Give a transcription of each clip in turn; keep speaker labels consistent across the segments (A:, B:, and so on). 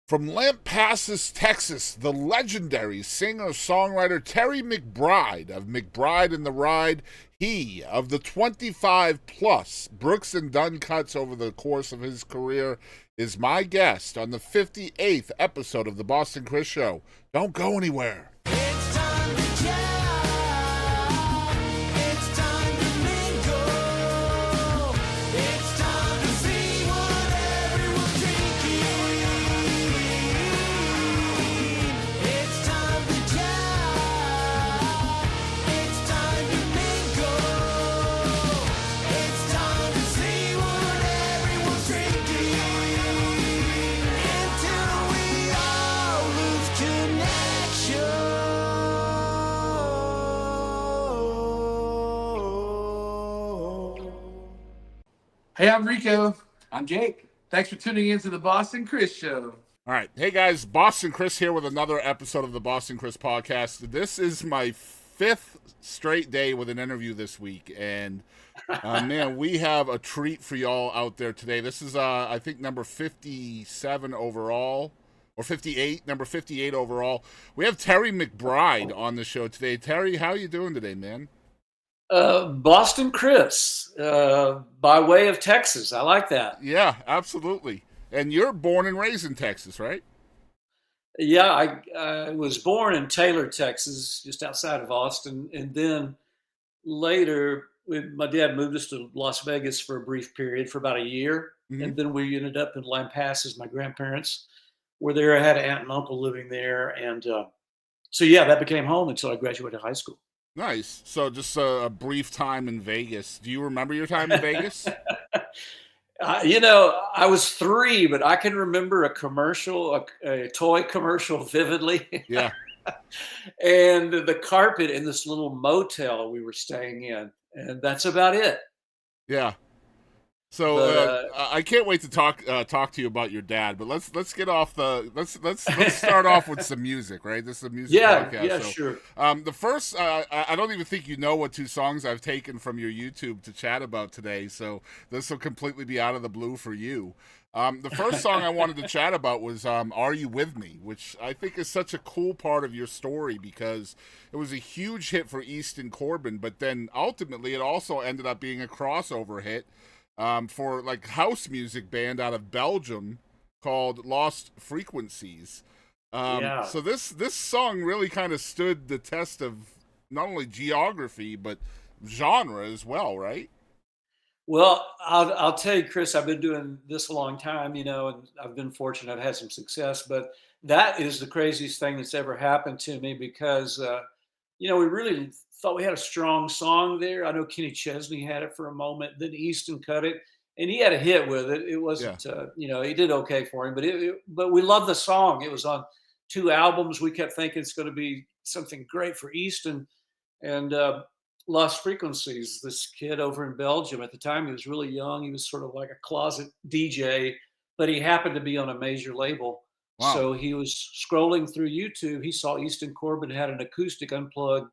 A: From Lampasas, Texas, the legendary singer-songwriter Terry McBride of McBride The Ride, he of the 25-plus Brooks and Dunn cuts over the course of his career, is my guest on the 58th episode of the Boston Chris Show. Don't go anywhere.
B: It's time to jam. It's time to mingle. It's time to see what everyone's drinking. It's time to jam. It's time to mingle. It's time to see what everyone's drinking. Until we all lose connection.
C: Hey, I'm Rico. I'm Jake. Thanks for tuning in to the Boston Chris Show.
A: All right. Hey, guys. Boston Chris here with another episode of the Boston Chris podcast. This is my fifth straight day with an interview this week. And, man, we have a treat for y'all out there today. This is, I think, number 57 overall. Or 58, number 58 overall. We have Terry McBride on the show today. Terry, how you doing today, man?
D: Boston Chris, by way of Texas. I like that.
A: Yeah, absolutely. And you're born and raised in Texas, right?
D: Yeah, I was born in Taylor, Texas, just outside of Austin. And then later, my dad moved us to Las Vegas for a brief period for about a year.
A: Mhm.
D: And then we ended up in Lampasas. My grandparents were there. I had an aunt and uncle living there. And so, yeah, that became home until I graduated high school.
A: Nice. So just a brief time in Vegas. Do you remember your time in Vegas?
D: I was 3, but I can remember a commercial, a toy commercial vividly.
A: Yeah.
D: And the carpet in this little motel we were staying in. And that's about it.
A: Yeah. So
D: But,
A: I can't wait to talk to you about your dad. But let's get off the let's start off with some music, right? This is a music podcast.
D: Yeah,
A: so,
D: sure.
A: The first, I don't even think you know what 2 songs I've taken from your YouTube to chat about today. So this will completely be out of the blue for you. The first song I wanted to chat about was "Are You With Me," which I think is such a cool part of your story because it was a huge hit for Easton Corbin, but then ultimately it also ended up being a crossover hit for like house music band out of Belgium called Lost Frequencies.
D: Yeah.
A: So this song really kind of stood the test of not only geography but genre as well, right?
D: Well, I'll tell you, Chris, I've been doing this a long time, and I've been fortunate. I've had some success, but that is the craziest thing that's ever happened to me because, we really thought we had a strong song there. I know Kenny Chesney had it for a moment, then Easton cut it, and he had a hit with it. It wasn't, he did okay for him, but we loved the song. It was on 2 albums. We kept thinking it's going to be something great for Easton, and Lost Frequencies, this kid over in Belgium at the time, he was really young. He was sort of like a closet DJ, but he happened to be on a major label.
A: Wow.
D: So he was scrolling through YouTube. He saw Easton Corbin had an acoustic unplugged,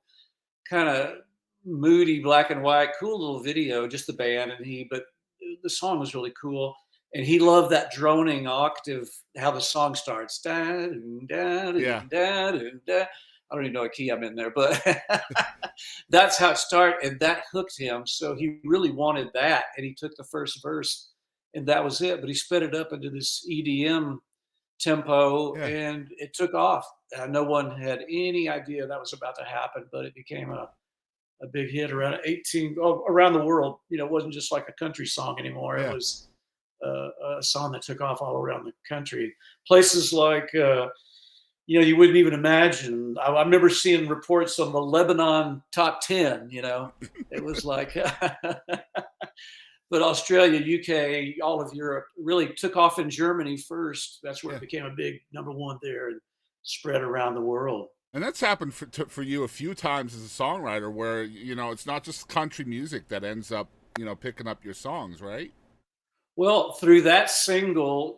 D: kind of moody black and white, cool little video, just the band but the song was really cool. And he loved that droning octave, how the song starts. Da, da, da,
A: Yeah.
D: da, da, da. I don't even know what key I'm in there, but that's how it started. And that hooked him. So he really wanted that. And he took the first verse and that was it. But he sped it up into this EDM tempo and it took off. No one had any idea that was about to happen, but it became a big hit around around the world. It wasn't just like a country song anymore.
A: Yeah.
D: It was a song that took off all around the country. Places like, you wouldn't even imagine. I remember seeing reports on the Lebanon top 10, it was like, but Australia, UK, all of Europe really took off in Germany first. That's where it became a big number 1 there and spread around the world.
A: And that's happened for you a few times as a songwriter where, it's not just country music that ends up, picking up your songs, right?
D: Well, through that single,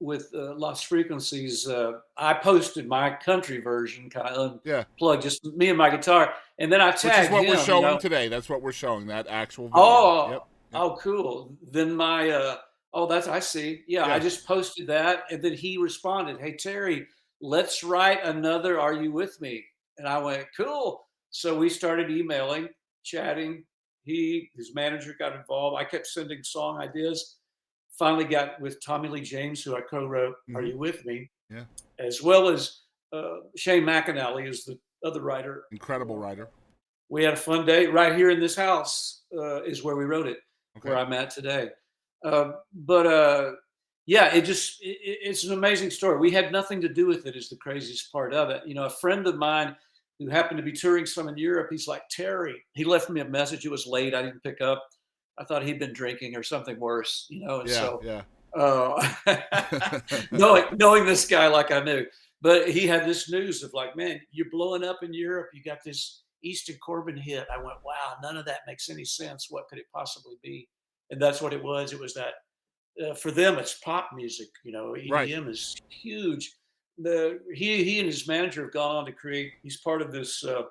D: with Lost Frequencies, I posted my country version, kind of unplugged, just me and my guitar. And then I tagged him.
A: Which is what we're showing today. That's what we're showing, that actual video.
D: Oh,
A: Yep.
D: Oh, cool. Then my Oh, I see. Yeah, I
A: Yeah.
D: just posted that, and then he responded, "Hey Terry, let's write another 'Are You With Me?'" And I went, "Cool." So we started emailing, chatting. His manager got involved. I kept sending song ideas. Finally got with Tommy Lee James, who I co-wrote "Are
A: Hmm.
D: You With Me,"
A: Yeah.
D: as well as Shane McAnally is the other writer.
A: Incredible writer.
D: We had a fun day right here in this house, is where we wrote it, where
A: Okay.
D: I'm at today. But yeah, it's an amazing story. We had nothing to do with it, is the craziest part of it. You know, a friend of mine who happened to be touring some in Europe, he's like, Terry, he left me a message. It was late. I didn't pick up. I thought he'd been drinking or something worse, you know, and
A: Yeah.
D: so
A: Yeah.
D: uh, knowing this guy like I knew, but he had this news of like, man, you're blowing up in Europe. You got this Easton Corbin hit. I went, wow, none of that makes any sense. What could it possibly be? And that's what it was. It was that for them, it's pop music. You know,
A: Right.
D: EDM is huge. He and his manager have gone on to create. He's part of this uh,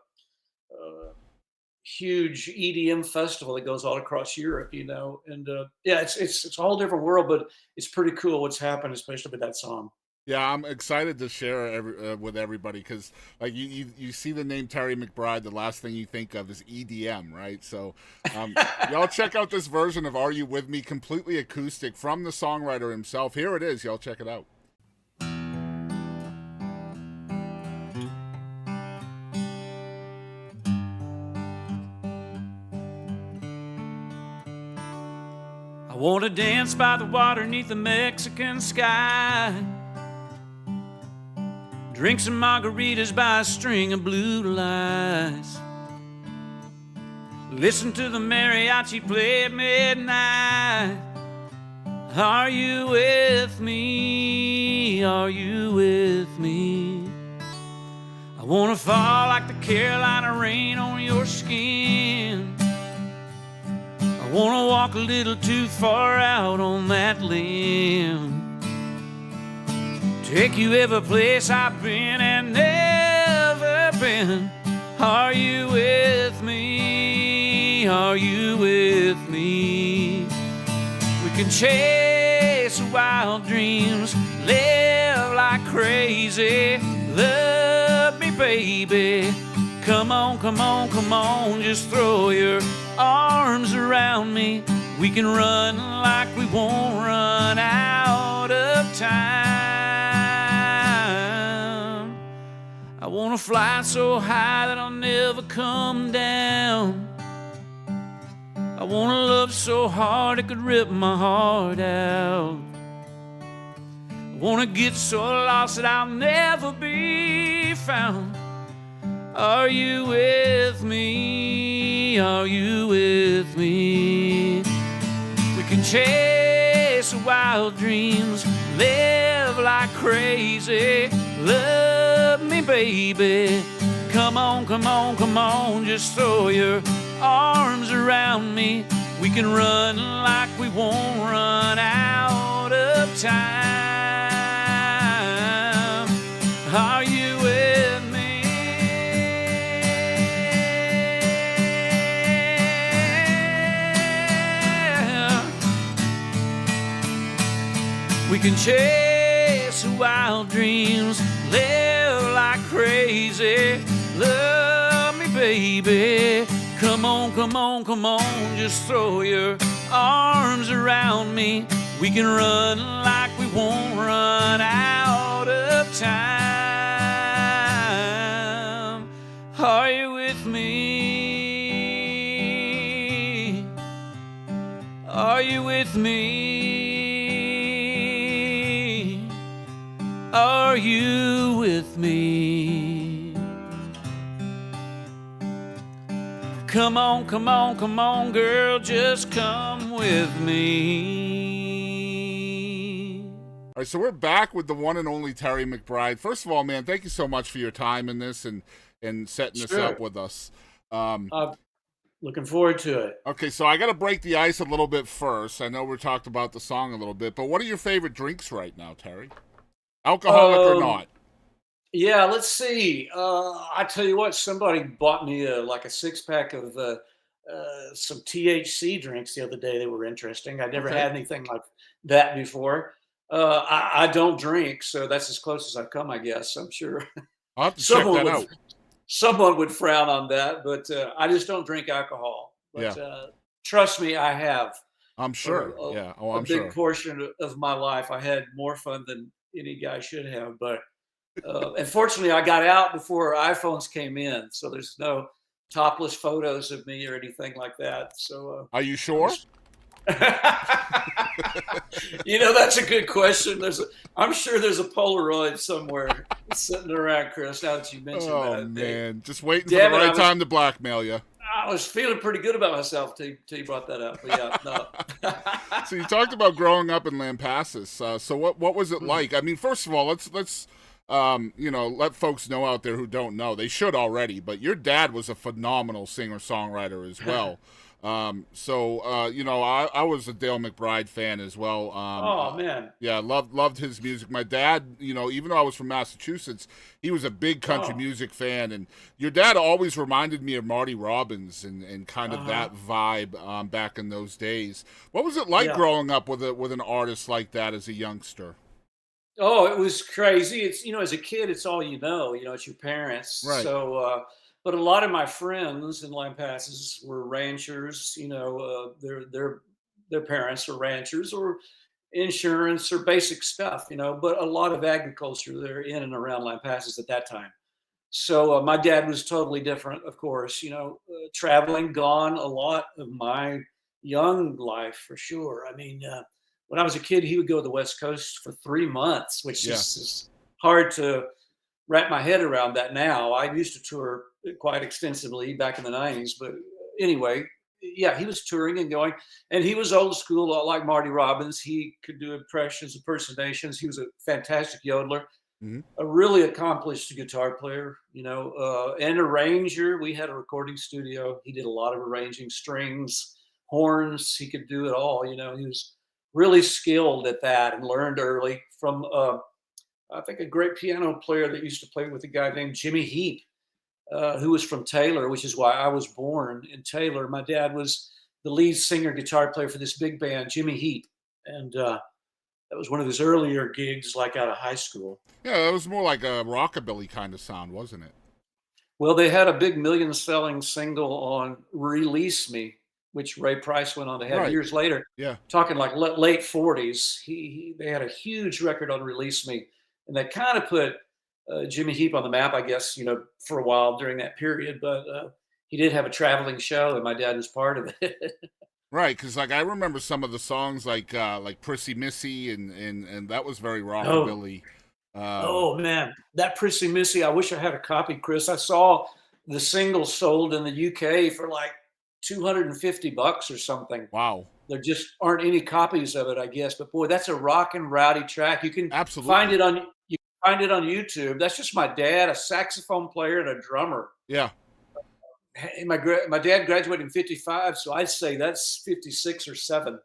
D: huge EDM festival that goes all across Europe. You know, and yeah, it's a whole different world, but it's pretty cool what's happened, especially with that song.
A: Yeah, I'm excited to share with everybody because, like, you see the name Terry McBride, the last thing you think of is EDM, right? So, y'all check out this version of "Are You With Me," completely acoustic from the songwriter himself. Here it is, y'all check it out.
E: I want to dance by the water neath the Mexican sky. Drink some margaritas by a string of blue lights. Listen to the mariachi play at midnight. Are you with me? Are you with me? I wanna fall like the Carolina rain on your skin. I wanna walk a little too far out on that limb. Take you every place I've been and never been. Are you with me? Are you with me? We can chase wild dreams, live like crazy. Love me, baby. Come on, come on, come on. Just throw your arms around me. We can run like we won't run out of time. I wanna fly so high that I'll never come down. I wanna love so hard it could rip my heart out. I wanna get so lost that I'll never be found. Are you with me? Are you with me? We can chase wild dreams, live like crazy. Love me, baby. Come on, come on, come on. Just throw your arms around me. We can run like we won't run out of time. Are you with me? We can chase wild dreams, live like crazy. Love me, baby. Come on, come on, come on. Just throw your arms around me. We can run like we won't run out of time. Are you with me? Are you with me? Are you with me? Come on, come on, come on, girl, just come with me.
A: All right, so we're back with the one and only Terry McBride. First of all, man, thank you so much for your time in this and setting this
D: Sure.
A: up with us.
D: Looking forward to it.
A: Okay, so I got to break the ice a little bit first. I know we talked about the song a little bit, but what are your favorite drinks right now, Terry? Alcoholic or not?
D: Yeah, let's see. I tell you what, somebody bought me like a 6-pack of some THC drinks the other day. They were interesting. I'd never
A: Okay.
D: had anything like that before. I don't drink, so that's as close as I've come, I guess. I'm sure
A: I'll have to check
D: someone
A: that
D: would
A: out.
D: someone would frown on that, but I just don't drink alcohol.
A: Yeah,
D: But trust me, I have
A: I'm
D: for
A: sure. Yeah. Oh,
D: a
A: I'm
D: big
A: sure.
D: portion of my life. I had more fun than any guy should have. But unfortunately, I got out before iPhones came in, so there's no topless photos of me or anything like that. So
A: Are you
D: I'm
A: sure?
D: just that's a good question. I'm sure there's a Polaroid somewhere sitting around, Chris. Now that you mentioned
A: Oh
D: that,
A: man, just waiting for the
D: damn it,
A: right time to blackmail you.
D: I was feeling pretty good about myself till you brought that up. But yeah, no.
A: So you talked about growing up in Lampasas. So what was it like? I mean, first of all, let's let folks know out there who don't know. They should already, but your dad was a phenomenal singer-songwriter as well. I was a Dale McBride fan as well.
D: Oh man.
A: Yeah, loved his music. My dad, even though I was from Massachusetts, he was a big country
D: Oh.
A: music fan, and your dad always reminded me of Marty Robbins and kind of that vibe back in those days. What was it like
D: Yeah.
A: growing up with an artist like that as a youngster?
D: Oh, it was crazy. It's as a kid, it's all it's your parents.
A: Right.
D: So, but a lot of my friends in Lampasas were ranchers. Their parents are ranchers or insurance or basic stuff. But a lot of agriculture there in and around Lampasas at that time. So my dad was totally different, of course. Traveling, gone a lot of my young life for sure. I mean, when I was a kid, he would go to the West Coast for 3 months, which
A: Yeah.
D: is hard to wrap my head around that now. I used to tour quite extensively back in the 90s, but anyway, yeah, he was touring and going, and he was old school, like Marty Robbins. He could do impressions, impersonations. He was a fantastic yodeler,
A: Hmm.
D: a really accomplished guitar player, and arranger. We had a recording studio. He did a lot of arranging, strings, horns. He could do it all. He was really skilled at that and learned early from, I think, a great piano player that used to play with a guy named Jimmy Heap, who was from Taylor, which is why I was born in Taylor. My dad was the lead singer, guitar player for this big band, Jimmy Heap. And that was one of his earlier gigs, like out of high school.
A: Yeah, it was more like a rockabilly kind of sound, wasn't it?
D: Well, they had a big million-selling single on "Release Me," which Ray Price went on to have
A: Right.
D: years later.
A: Yeah.
D: Talking like late 40s. They had a huge record on "Release Me," and that kind of put Jimmy Heap on the map, I guess, for a while during that period. But he did have a traveling show, and my dad was part of it.
A: Right, because I remember some of the songs like Prissy Missy and that was very
D: Oh,
A: rockabilly.
D: oh man, that Prissy Missy. I wish I had a copy, Chris. I saw the single sold in the UK for like $250 or something.
A: Wow,
D: There just aren't any copies of it, I guess. But boy, that's a rock and rowdy track. You can find
A: absolutely.
D: it on YouTube. That's just my dad, a saxophone player and a drummer.
A: Yeah,
D: Hey, my dad graduated in '55, so I'd say that's '56 or '7.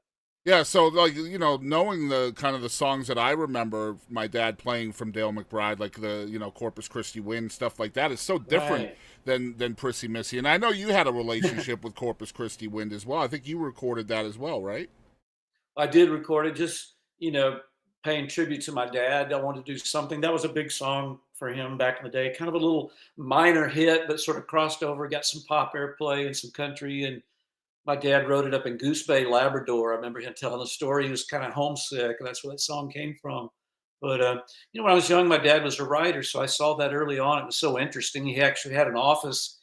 A: yeah. So like knowing the kind of the songs that I remember my dad playing from Dale McBride, like the Corpus Christi Wind stuff like that, is so different
D: Right.
A: than Prissy Missy. And I know you had a relationship with Corpus Christi Wind as well. I think you recorded that as well, right?
D: I did record it, just paying tribute to my dad. I wanted to do something that was a big song for him back in the day, kind of a little minor hit, but sort of crossed over, got some pop airplay and some country. And my dad wrote it up in Goose Bay, Labrador. I remember him telling the story. He was kind of homesick, and that's where that song came from. But when I was young, my dad was a writer, so I saw that early on. It was so interesting. He actually had an office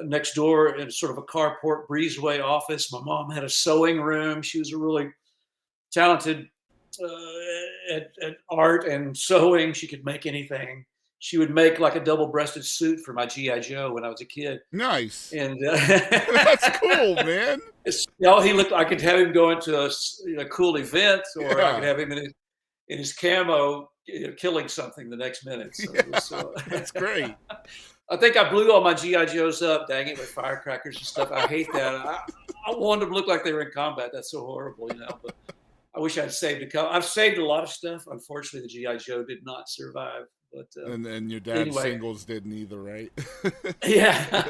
D: next door in sort of a carport breezeway office. My mom had a sewing room. She was a really talented at art and sewing. She could make anything. She would make like a double-breasted suit for my GI Joe when I was a kid,
A: Nice.
D: and
A: That's cool, man.
D: he looked. I could have him go into a cool event, or I could
A: Yeah,
D: have him in his camo, killing something the next minute. So it was,
A: that's great.
D: I think I blew all my GI Joes up, dang it, with firecrackers and stuff. I hate that. I wanted them to look like they were in combat. That's so horrible, But I wish I'd saved a couple. I've saved a lot of stuff. Unfortunately, the GI Joe did not survive. But
A: And your dad's
D: anyway,
A: singles didn't either, right?
D: yeah,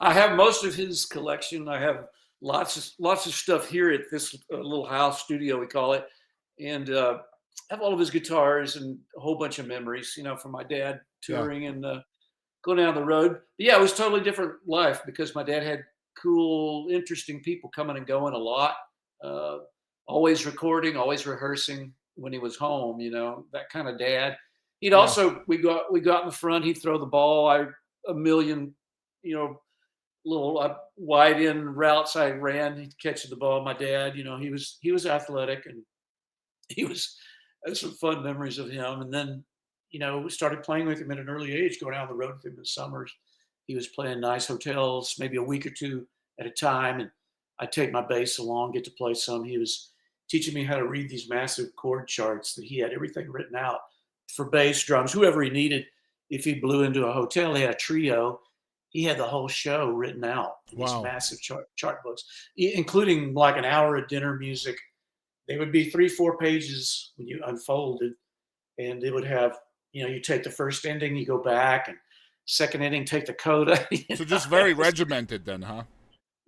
D: I have most of his collection. I have lots of stuff here at this little house studio we call it, and I have all of his guitars and a whole bunch of memories, from my dad
A: Yeah.
D: touring and going down the road. But yeah, it was totally different life because my dad had cool, interesting people coming and going a lot. Uh, Always recording, always rehearsing when he was home. That kind of dad. He'd
A: Yeah.
D: also we got in the front. He'd throw the ball. A million, little wide end routes I ran. He'd catch the ball. My dad, he was athletic and he was. Had some fun memories of him. And then, we started playing with him at an early age, going down the road with him in the summers. He was playing nice hotels, maybe a week or two at a time. And I'd take my bass along, get to play some. He was teaching me how to read these massive chord charts that he had everything written out for bass, drums, whoever he needed. If he blew into a hotel, he had a trio. He had the whole show written out in these
A: Wow.
D: massive chart books, including like an hour of dinner music. They would be 3-4 pages when you unfolded, and it would have, you take the first ending, you go back, and second ending, take the coda.
A: So just very regimented then, huh?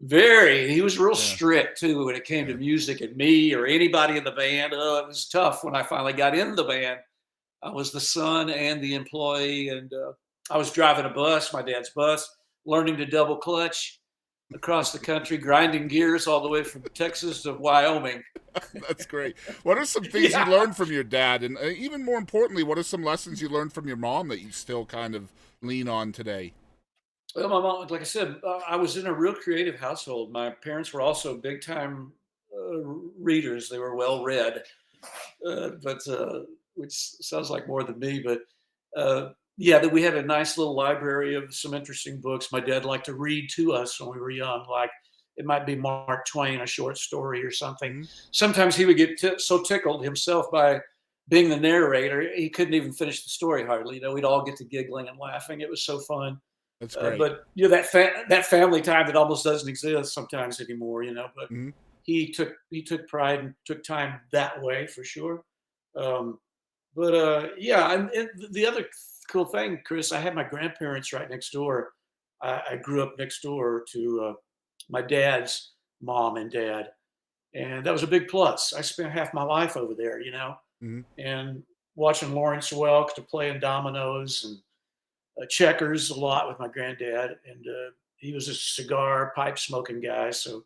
D: He was real
A: Yeah.
D: strict too when it came to music and me or anybody in the band. Oh, it was tough when I finally got in the band. I was the son and the employee, and I was driving a bus, my dad's bus, learning to double clutch across the country, grinding gears all the way from Texas to Wyoming.
A: That's great. What are some things you learned from your dad? And even more importantly, what are some lessons you learned from your mom that you still kind of lean on today?
D: Well, my mom, like I said, I was in a real creative household. My parents were also big time readers. They were well read, but which sounds like more than me. But yeah, that we had a nice little library of some interesting books. My dad liked to read to us when we were young, like it might be Mark Twain, a short story or something.
A: Mm-hmm.
D: Sometimes he would get so tickled himself by being the narrator, he couldn't even finish the story hardly. We'd all get to giggling and laughing. It was so fun.
A: That's great.
D: But that family time that almost doesn't exist sometimes anymore. But
A: Mm-hmm.
D: he took pride and took time that way for sure. Yeah, and the other cool thing, Chris, I had my grandparents right next door. I grew up next door to my dad's mom and dad, and that was a big plus. I spent half my life over there,
A: Mm-hmm.
D: and watching Lawrence Welk to playing dominoes and checkers a lot with my granddad, and he was a cigar pipe smoking guy, so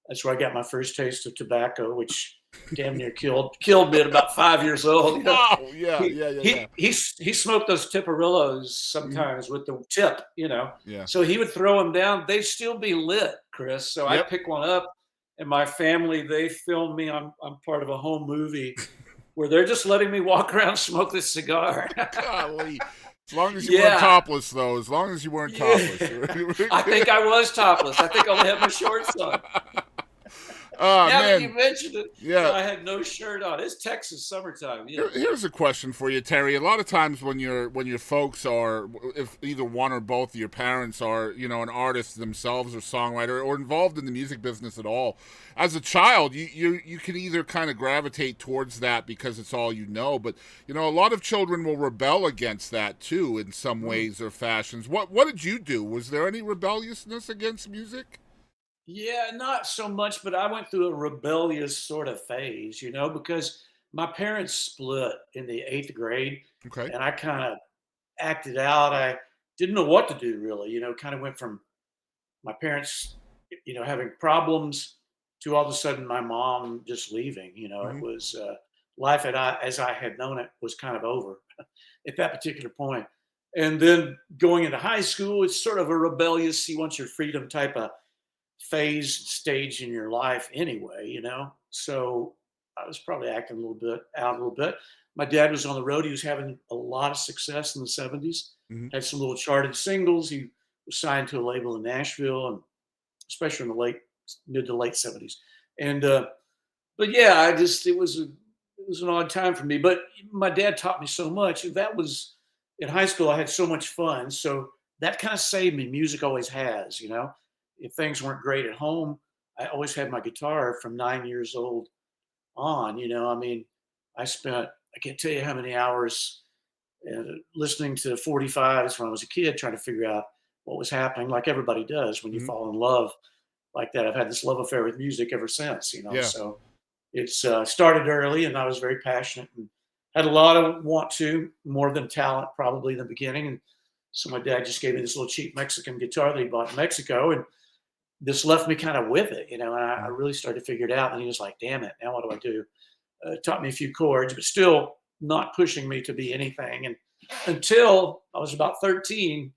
D: that's where I got my first taste of tobacco, which damn near killed me at about 5 years old.
A: Wow. Yeah.
D: He smoked those Tiparillos sometimes with the tip,
A: Yeah.
D: So he would throw them down. They'd still be lit, Chris. So I
A: Yep.
D: pick one up, and my family, they filmed me. I'm part of a home movie where they're just letting me walk around, smoke this cigar.
A: Golly. As long as you
D: Yeah.
A: weren't topless, though. As long as you weren't topless.
D: I think I was topless. I think I only had my shorts on.
A: Oh,
D: Now that
A: man.
D: you mentioned it,
A: Yeah.
D: I had no shirt on. It's Texas summertime. Yeah.
A: Here's a question for you, Terry. A lot of times when your folks are, if either one or both of your parents are, an artist themselves or songwriter or involved in the music business at all, as a child, you can either kind of gravitate towards that because it's all you know, but a lot of children will rebel against that too in some ways or fashions. What did you do? Was there any rebelliousness against music?
D: Yeah, not so much, but I went through a rebellious sort of phase, because my parents split in the 8th grade,
A: Okay.
D: and I kind of acted out. I didn't know what to do really, kind of went from my parents, having problems to all of a sudden my mom just leaving.
A: Mhm.
D: It was life as I had known it was kind of over at that particular point. And then going into high school, it's sort of a rebellious, you want your freedom type of phase stage in your life anyway, So I was probably acting out a little bit. My dad was on the road. He was having a lot of success in the 70s.
A: Mhm.
D: Had some little charted singles. He was signed to a label in Nashville, and especially in the mid to late 70s. And but yeah, it was an odd time for me. But my dad taught me so much. That was in high school. I had so much fun. So that kind of saved me. Music always has, If things weren't great at home, I always had my guitar from 9 years old on. I mean, I can't tell you how many hours listening to 45s when I was a kid, trying to figure out what was happening, like everybody does when you
A: Mhm.
D: fall in love like that. I've had this love affair with music ever since.
A: Yeah.
D: So it's started early, and I was very passionate and had a lot of more than talent probably in the beginning. And so my dad just gave me this little cheap Mexican guitar that he bought in Mexico, and this left me kind of with it, and I
A: Mhm.
D: really started to figure it out. And he was like, "Damn it, now what do I do?" Taught me a few chords, but still not pushing me to be anything. And until I was about 13,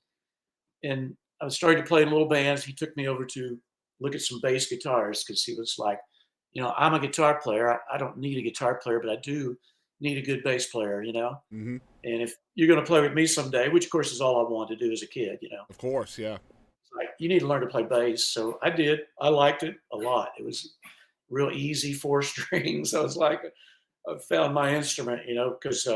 D: and I was starting to play in little bands, he took me over to look at some bass guitars because he was like, I'm a guitar player. I don't need a guitar player, but I do need a good bass player.
A: Mhm.
D: And if you're going to play with me someday, which of course is all I wanted to do as a kid.
A: Of course, yeah.
D: It's like, you need to learn to play bass. So I did. I liked it a lot. It was real easy, four strings. I was like, I found my instrument, because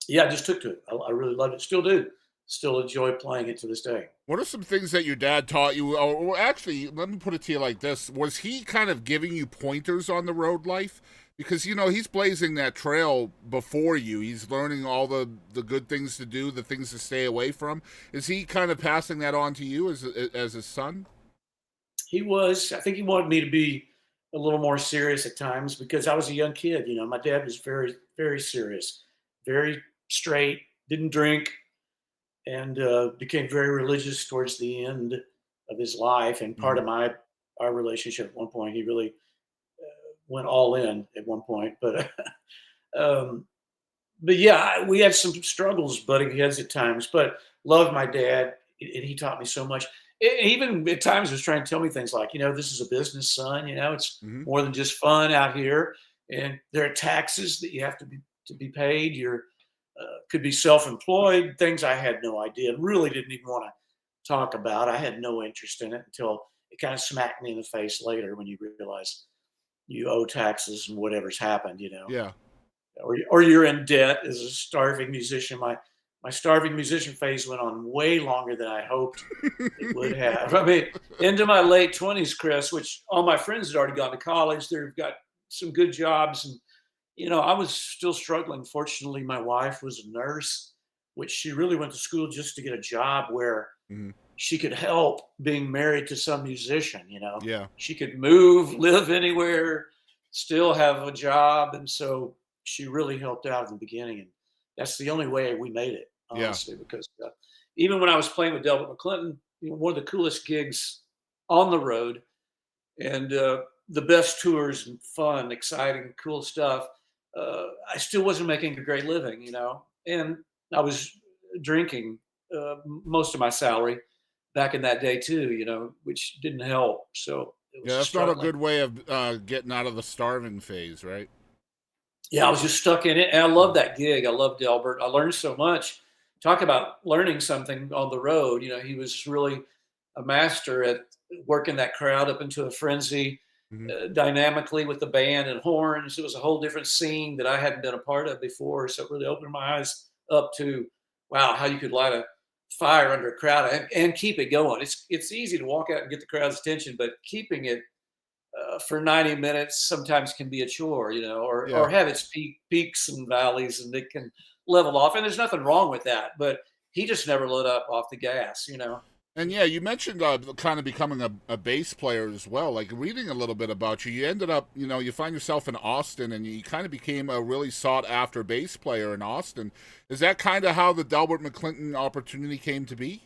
D: yeah, I just took to it. I really loved it. Still do. Still enjoy playing it to this day.
A: What are some things that your dad taught you? Or actually, let me put it to you like this: was he kind of giving you pointers on the road life? Because he's blazing that trail before you. He's learning all the good things to do, the things to stay away from. Is he kind of passing that on to you as his son?
D: He was. I think he wanted me to be a little more serious at times because I was a young kid. My dad was very, very serious, very straight, didn't drink, and became very religious towards the end of his life. And part
A: Hmm.
D: of our relationship at one point, he really went all in at one point. Um, but yeah, we had some struggles butting heads at times. But loved my dad, and he taught me so much. Even at times, was trying to tell me things like, this is a business, son. It's
A: Hmm.
D: more than just fun out here, and there are taxes that you have to be paid. You're could be self-employed. Things I had no idea, really didn't even want to talk about. I had no interest in it until it kind of smacked me in the face later when you realize you owe taxes and whatever's happened.
A: Yeah.
D: Or you're in debt as a starving musician. My starving musician phase went on way longer than I hoped it would have. I mean, into my late 20s, Chris, which all my friends had already gone to college. They've got some good jobs. And, I was still struggling. Fortunately, my wife was a nurse, which she really went to school just to get a job where
A: Hmm.
D: she could help being married to some musician.
A: Yeah.
D: She could move, live anywhere, still have a job. And so she really helped out in the beginning. And that's the only way we made it,
A: Yeah.
D: honestly, because even when I was playing with Delbert McClinton, one of the coolest gigs on the road and the best tours and fun, exciting, cool stuff, I still wasn't making a great living. And I was drinking most of my salary back in that day too, which didn't help. So it was
A: Yeah, that's not a
D: struggling.
A: good way of getting out of the starving phase, right?
D: Yeah, I was just stuck in it, and I love that gig. I love Delbert. I learned so much. Talk about learning something on the road. He was really a master at working that crowd up into a frenzy,
A: Hmm.
D: dynamically with the band and horns. It was a whole different scene that I hadn't been a part of before. So it really opened my eyes up to, wow, how you could light a fire under a crowd and keep it going. It's easy to walk out and get the crowd's attention, but keeping it for 90 minutes sometimes can be a chore, or
A: Yeah.
D: have its peaks and valleys, and it can level off. And there's nothing wrong with that, but he just never let up off the gas.
A: And yeah, you mentioned kind of becoming a bass player as well. Like reading a little bit about you, you ended up, you find yourself in Austin, and you kind of became a really sought after bass player in Austin. Is that kind of how the Delbert McClinton opportunity came to be?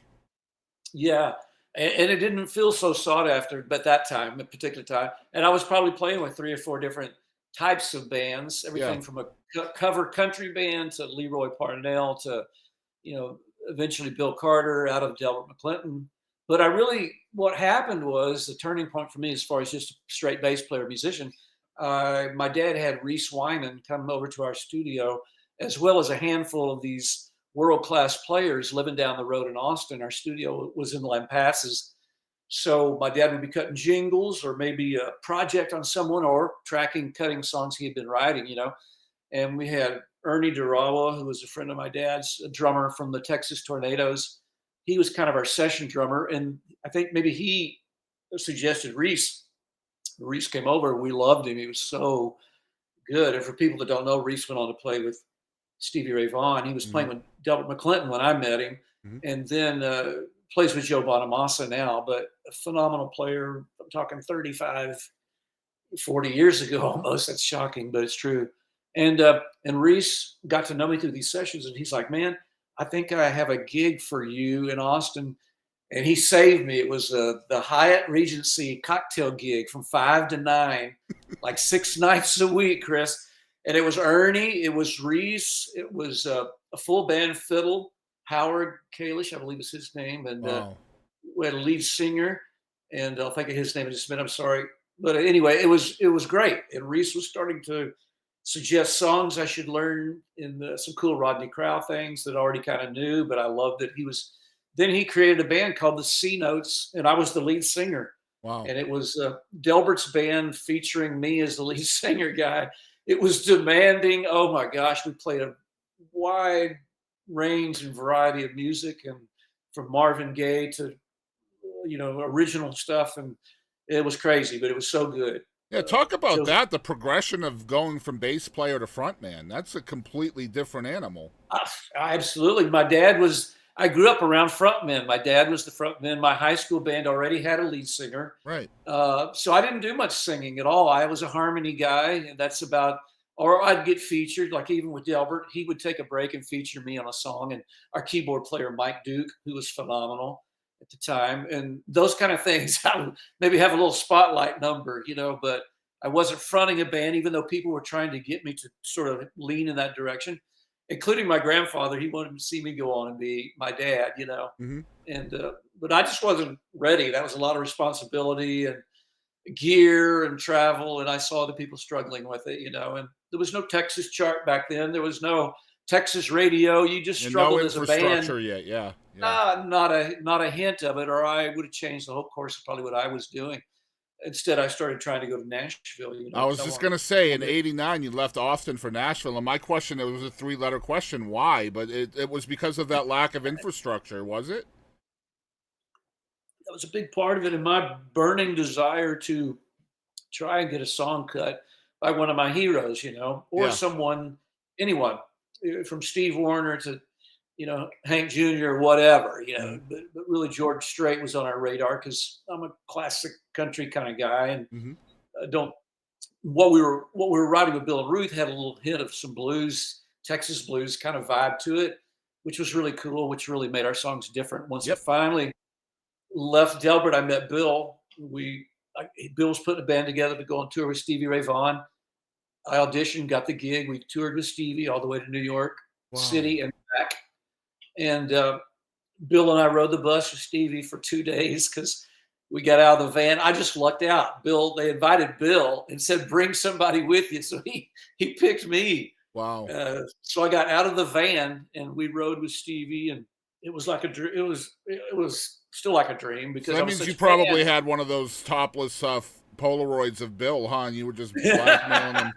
D: Yeah. And it didn't feel so sought after, but that time, a particular time. And I was probably playing with 3 or 4 different types of bands,
A: Yeah.
D: everything from a cover country band to Leroy Parnell to, eventually Bill Carter out of Delbert McClinton. But what happened was the turning point for me as far as just a straight bass player musician. My dad had Reese Wyman come over to our studio, as well as a handful of these world-class players living down the road in Austin. Our studio was in Lampasas. So my dad would be cutting jingles or maybe a project on someone or cutting songs he had been writing. And we had Ernie Durawa, who was a friend of my dad's, a drummer from the Texas Tornadoes. He was kind of our session drummer. And I think maybe he suggested Reese. Reese came over. We loved him. He was so good. And for people that don't know, Reese went on to play with Stevie Ray Vaughan. He was playing with Delbert McClinton when I met him, and then plays with Joe Bonamassa now, but a phenomenal player. I'm talking 35, 40 years ago almost. That's shocking, but it's true. And Reese got to know me through these sessions, and he's like, man, I think I have a gig for you in Austin. And he saved me. It was the Hyatt Regency cocktail gig from 5 to 9, like 6 nights a week, Chris. And it was Ernie, it was Reese, it was a full band fiddle, Howard Kalish, I believe is his name. And we had a lead singer, and I'll think of his name in just a minute, I'm sorry. But anyway, it was great. And Reese was starting to suggest songs I should learn in some cool Rodney Crowell things that I already kind of knew, but I loved that he was. Then he created a band called the C Notes, and I was the lead singer.
A: Wow.
D: And it was Delbert's band featuring me as the lead singer guy. It was demanding. Oh my gosh, we played a wide range and variety of music, and from Marvin Gaye to original stuff, and it was crazy, but it was so good.
A: Yeah, talk about that, the progression of going from bass player to frontman. That's a completely different animal.
D: Absolutely. I grew up around frontmen. My dad was the frontman. My high school band already had a lead singer.
A: Right.
D: So I didn't do much singing at all. I was a harmony guy, and that's about, or I'd get featured, like even with Delbert, he would take a break and feature me on a song. And our keyboard player, Mike Duke, who was phenomenal at the time, and those kind of things, I would maybe have a little spotlight number, but I wasn't fronting a band, even though people were trying to get me to sort of lean in that direction. Including my grandfather, he wanted to see me go on and be my dad, and but I just wasn't ready. That was a lot of responsibility and gear and travel, and I saw the people struggling with it, and there was no Texas chart back then. There was no Texas radio. You just struggled as a band.
A: No infrastructure yet, yeah.
D: Not a hint of it, or I would have changed the whole course of probably what I was doing. Instead, I started trying to go to Nashville.
A: I was just going to say, in '89, you left Austin for Nashville. And my question, it was a 3-letter question, why? But it was because of that lack of infrastructure, was it?
D: That was a big part of it. And my burning desire to try and get a song cut by one of my heroes, or anyone, from Steve Wariner to, Hank Jr. or whatever, but really George Strait was on our radar because I'm a classic country kind of guy, and what we were writing with Bill and Ruth had a little hint of some blues, Texas blues kind of vibe to it, which was really cool, which really made our songs different. Once it finally left Delbert, I met Bill. Bill was putting a band together to go on tour with Stevie Ray Vaughan. I auditioned, got the gig. We toured with Stevie all the way to New York City and back. And Bill and I rode the bus with Stevie for 2 days because we got out of the van. I just lucked out. They invited Bill and said, bring somebody with you. So he picked me.
A: Wow.
D: So I got out of the van and we rode with Stevie, and it was like it was still like a dream, because
A: so that means you probably had one of those topless Polaroids of Bill, huh? And you were just blackmailing him.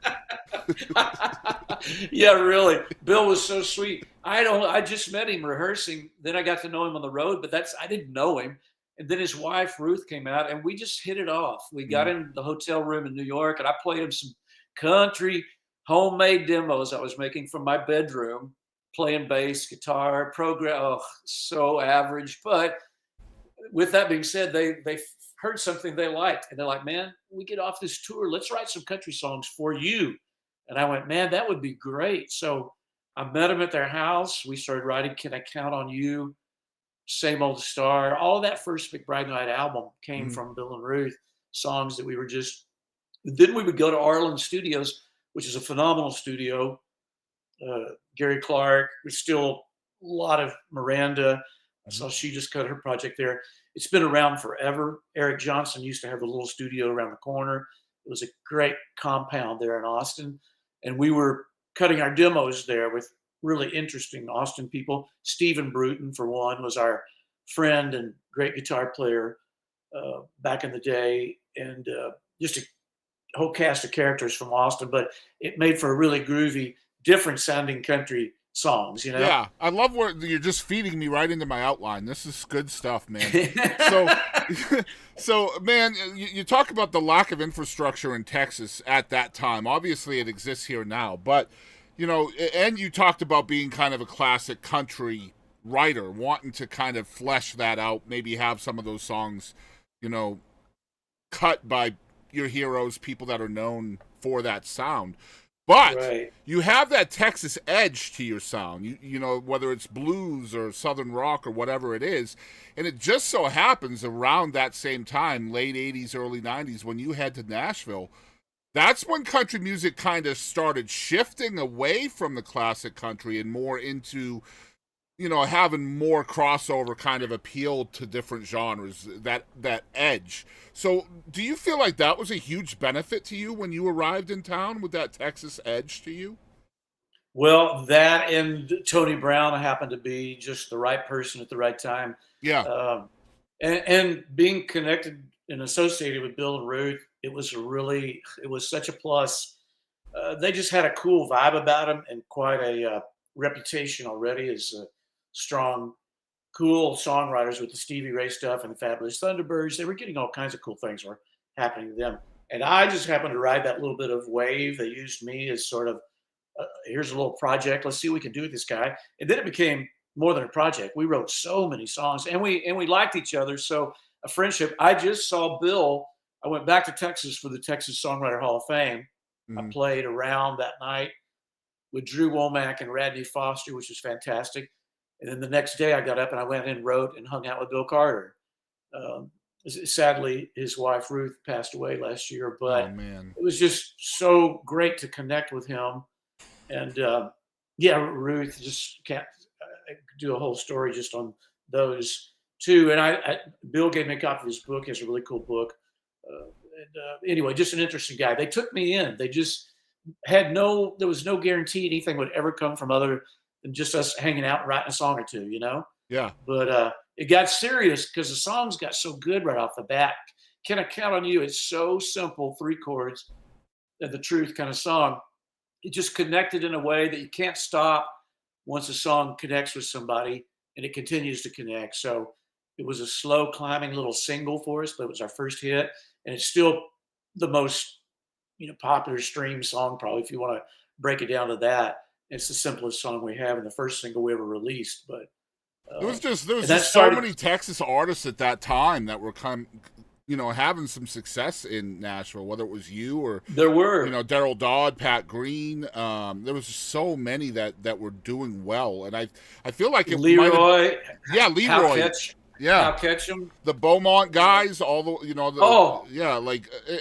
D: Yeah, really. Bill was so sweet. I just met him rehearsing. Then I got to know him on the road, but I didn't know him. And then his wife, Ruth, came out, and we just hit it off. We got in the hotel room in New York, and I played him some country homemade demos I was making from my bedroom, playing bass, guitar, so average. But with that being said, they heard something they liked, and they're like, man, we get off this tour, let's write some country songs for you. And I went, man, that would be great. So I met them at their house. We started writing Can I Count on You, Same Old Star. All that first McBride The Ride album came from Bill and Ruth, songs that we were just. Then we would go to Arlen Studios, which is a phenomenal studio. Gary Clark, there's still a lot of Miranda. So she just cut her project there. It's been around forever. Eric Johnson used to have a little studio around the corner. It was a great compound there in Austin. And we were cutting our demos there with really interesting Austin people. Stephen Bruton, for one, was our friend and great guitar player back in the day. And just a whole cast of characters from Austin. But it made for a really groovy, different sounding country songs, you know?
A: Yeah, I love where you're just feeding me right into my outline. This is good stuff, man. So, so man, you talk about the lack of infrastructure in Texas at that time. Obviously, it exists here now, but and you talked about being kind of a classic country writer, wanting to kind of flesh that out, maybe have some of those songs, cut by your heroes, people that are known for that sound. But
D: Right.
A: you have that Texas edge to your sound, whether it's blues or southern rock or whatever it is. And it just so happens around that same time, late 80s, early 90s, when you head to Nashville, that's when country music kind of started shifting away from the classic country and more into, having more crossover kind of appeal to different genres, that edge. So do you feel like that was a huge benefit to you when you arrived in town with that Texas edge to you?
D: Well, that and Tony Brown happened to be just the right person at the right time.
A: Yeah.
D: And being connected and associated with Bill and Ruth, it was such a plus. They just had a cool vibe about them and quite a reputation already as strong, cool songwriters with the Stevie Ray stuff and the Fabulous Thunderbirds. They were getting all kinds of cool things were happening to them. And I just happened to ride that little bit of wave. They used me as sort of, here's a little project. Let's see what we can do with this guy. And then it became more than a project. We wrote so many songs and we liked each other. So a friendship. I just saw Bill. I went back to Texas for the Texas Songwriter Hall of Fame. I played around that night with Drew Womack and Radney Foster, which was fantastic. And then the next day I got up and I went and wrote and hung out with Bill Carter. Sadly, his wife Ruth passed away last year, but it was just so great to connect with him. And Ruth just can't do a whole story just on those two. And Bill gave me a copy of his book. He has a really cool book. Anyway, just an interesting guy. They took me in. They just there was no guarantee anything would ever come from other than just us hanging out and writing a song or two,
A: Yeah.
D: But it got serious because the songs got so good right off the bat. Can I Count on You? It's so simple, 3 chords, and the truth kind of song. It just connected in a way that you can't stop once a song connects with somebody, and it continues to connect. So it was a slow climbing little single for us, but it was our first hit, and it's still the most popular stream song probably if you want to break it down to that. It's the simplest song we have and the first single we ever released. But
A: there was just so many Texas artists at that time that were having some success in Nashville, whether it was you or
D: there were
A: Daryl Dodd, Pat Green. There was so many that were doing well, and I feel like it
D: Leroy,
A: Leroy,
D: Hal Ketchum,
A: the Beaumont guys, all the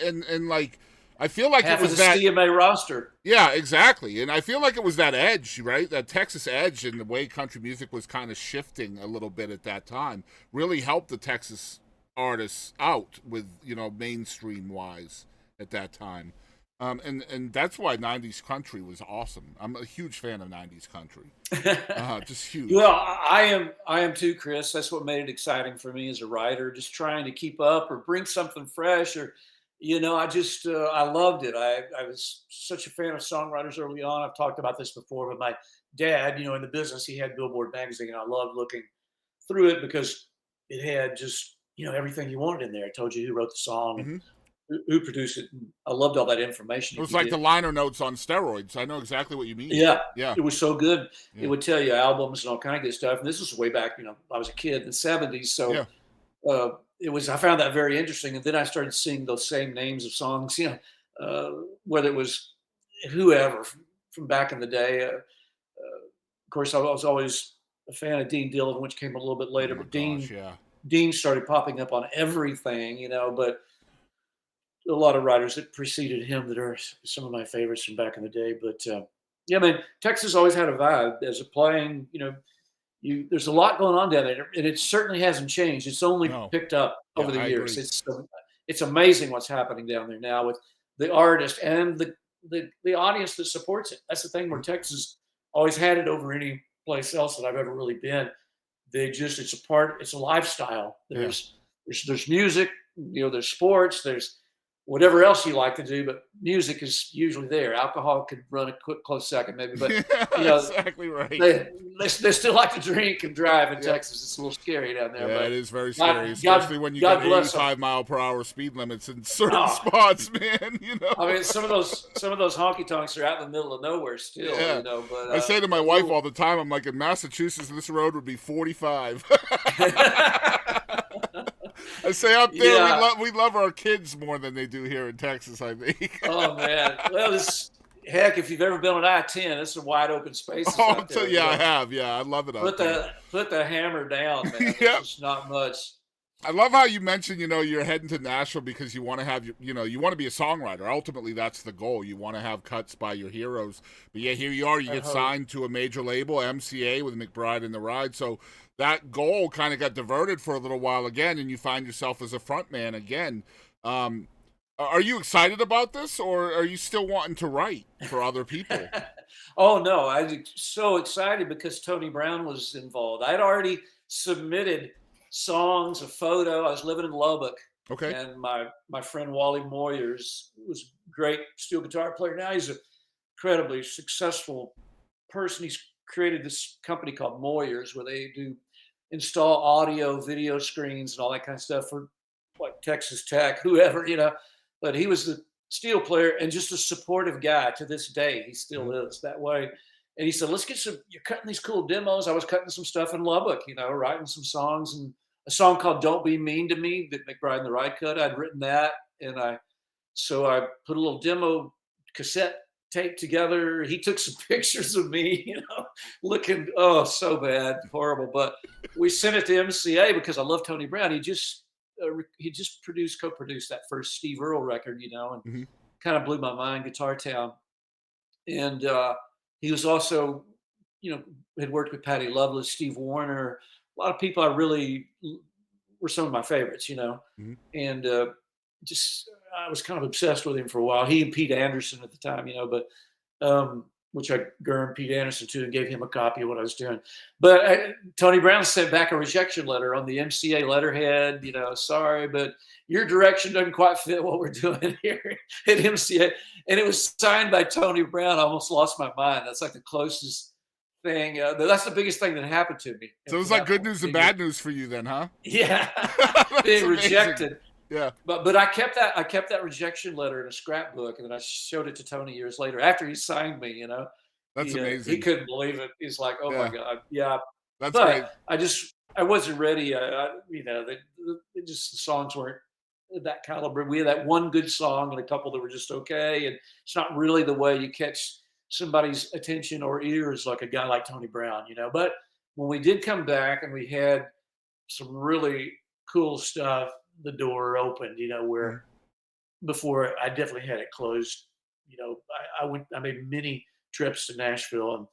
A: and I feel like
D: half
A: it was
D: of the
A: that
D: CMA roster.
A: Yeah, exactly. And I feel like it was that edge, right? That Texas edge and the way country music was kind of shifting a little bit at that time really helped the Texas artists out with, mainstream wise at that time. And that's why 90s country was awesome. I'm a huge fan of 90s country. Just huge.
D: Well, I am too, Chris. That's what made it exciting for me as a writer, just trying to keep up or bring something fresh or I loved it. I was such a fan of songwriters early on. I've talked about this before, but my dad, in the business, he had Billboard magazine, and I loved looking through it because it had just, everything you wanted in there. It told you who wrote the song and who produced it. And I loved all that information.
A: It was like the liner notes on steroids. I know exactly what you mean.
D: Yeah.
A: Yeah.
D: It was so good.
A: Yeah.
D: It would tell you albums and all kind of good stuff. And this was way back, I was a kid in the 70s. So I found that very interesting. And then I started seeing those same names of songs, whether it was whoever from back in the day. Of course, I was always a fan of Dean Dillon, which came a little bit later. But Dean started popping up on everything, but a lot of writers that preceded him that are some of my favorites from back in the day. But Texas always had a vibe as a playing, there's a lot going on down there, and it certainly hasn't changed. It's only picked up over the years. It's amazing what's happening down there now with the artist and the audience that supports it. That's the thing where Texas always had it over any place else that I've ever really been. It's a lifestyle. There's music, there's sports, there's whatever else you like to do, but music is usually there. Alcohol could run a quick close second maybe, but
A: Yeah, exactly right.
D: they still like to drink and drive in
A: Yeah.
D: Texas. It's a little scary down there.
A: Yeah,
D: but
A: it is very
D: God-
A: scary, especially when you
D: God
A: get
D: bless 'em.
A: 85-mile-per-hour speed limits in certain
D: Oh.
A: spots, man. You know.
D: I mean, some of those honky tonks are out in the middle of nowhere still,
A: Yeah.
D: you know. But
A: I say to my wife all the time, I'm like, in Massachusetts, this road would be 45. I say up there,
D: Yeah.
A: we love our kids more than they do here in Texas, I think.
D: Oh man, well, heck, if you've ever been on I-10, it's some wide open spaces
A: Oh,
D: out there.
A: yeah, I have. Yeah, I love it out there.
D: Put the hammer down, man.
A: Yep.
D: There's just not much.
A: I love how you mentioned, you're heading to Nashville because you want to have, you want to be a songwriter. Ultimately, that's the goal. You want to have cuts by your heroes. But yeah, here you are. You get signed to a major label, MCA, with McBride The Ride. So that goal kind of got diverted for a little while again, and you find yourself as a frontman again. Are you excited about this, or are you still wanting to write for other people?
D: Oh no, I was so excited because Tony Brown was involved. I'd already submitted songs, a photo. I was living in Lubbock,
A: Okay.
D: and my friend Wally Moyers was a great steel guitar player. Now he's an incredibly successful person. He's created this company called Moyers where they do install audio, video screens, and all that kind of stuff for like Texas Tech, whoever, But he was the steel player and just a supportive guy to this day. He still is that way. And he said, you're cutting these cool demos. I was cutting some stuff in Lubbock, writing some songs, and a song called Don't Be Mean to Me that McBride The Ride cut. I'd written that. So I put a little demo cassette tape together. He took some pictures of me, looking, so bad, horrible. But we sent it to MCA because I love Tony Brown. He just co-produced that first Steve Earle record, and kind of blew my mind, Guitar Town. And he was also, had worked with Patty Loveless, Steve Warner, a lot of people I really were some of my favorites, and I was kind of obsessed with him for a while. He and Pete Anderson at the time, which I gurned Pete Anderson to and gave him a copy of what I was doing. But Tony Brown sent back a rejection letter on the MCA letterhead, sorry, but your direction doesn't quite fit what we're doing here at MCA. And it was signed by Tony Brown. I almost lost my mind. That's like the closest thing. That's the biggest thing that happened to me.
A: So it was like good news and bad news for you then, huh?
D: Yeah,
A: That's
D: being
A: amazing.
D: rejected.
A: Yeah.
D: But I kept that rejection letter in a scrapbook, and then I showed it to Tony years later after he signed me.
A: That's amazing.
D: He couldn't believe it. He's like, "Oh my God, yeah."
A: That's
D: But
A: great.
D: I wasn't ready. The songs weren't that caliber. We had that one good song and a couple that were just okay, and it's not really the way you catch somebody's attention or ears like a guy like Tony Brown, But when we did come back and we had some really cool stuff, the door opened, where before I definitely had it closed. I made many trips to Nashville, and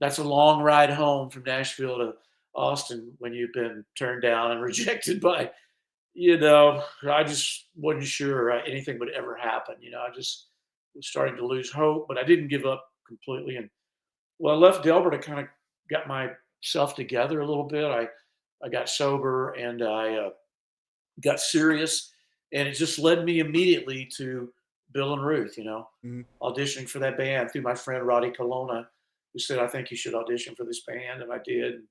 D: that's a long ride home from Nashville to Austin when you've been turned down and rejected by, I just wasn't sure anything would ever happen. I just was starting to lose hope, but I didn't give up completely. And I left Delbert, I kind of got myself together a little bit. I got sober and I got serious, and it just led me immediately to Bill and Ruth, auditioning for that band through my friend Roddy Colonna, who said, I think you should audition for this band. And I did.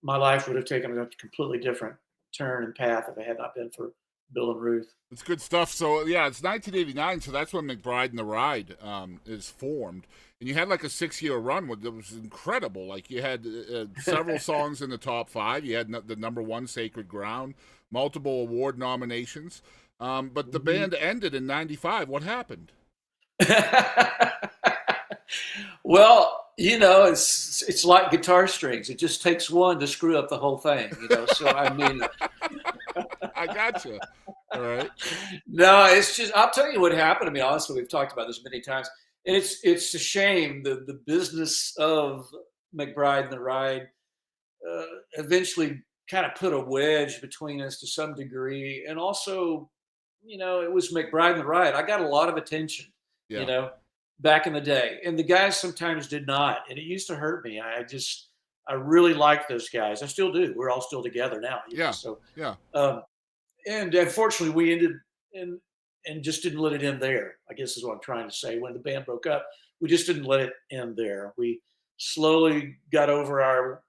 D: My life would have taken a completely different turn and path if it had not been for Bill and Ruth.
A: It's good stuff. So yeah, it's 1989. So that's when McBride The Ride is formed, and you had like a 6-year run that was incredible. Like you had several songs in the top 5. You had the number 1 Sacred Ground, multiple award nominations. But the band ended in 95. What happened?
D: Well, it's like guitar strings. It just takes one to screw up the whole thing, So I mean,
A: I gotcha. All right.
D: No, it's just, I'll tell you what happened to me. Honestly, we've talked about this many times, and it's a shame the business of McBride The Ride eventually kind of put a wedge between us to some degree, and also, it was McBride The Ride. I got a lot of attention, back in the day, and the guys sometimes did not, and it used to hurt me. I really liked those guys. I still do. We're all still together now.
A: Yeah.
D: So
A: yeah.
D: And unfortunately, we ended and just didn't let it end there, I guess is what I'm trying to say. When the band broke up, we just didn't let it end there. We slowly got over our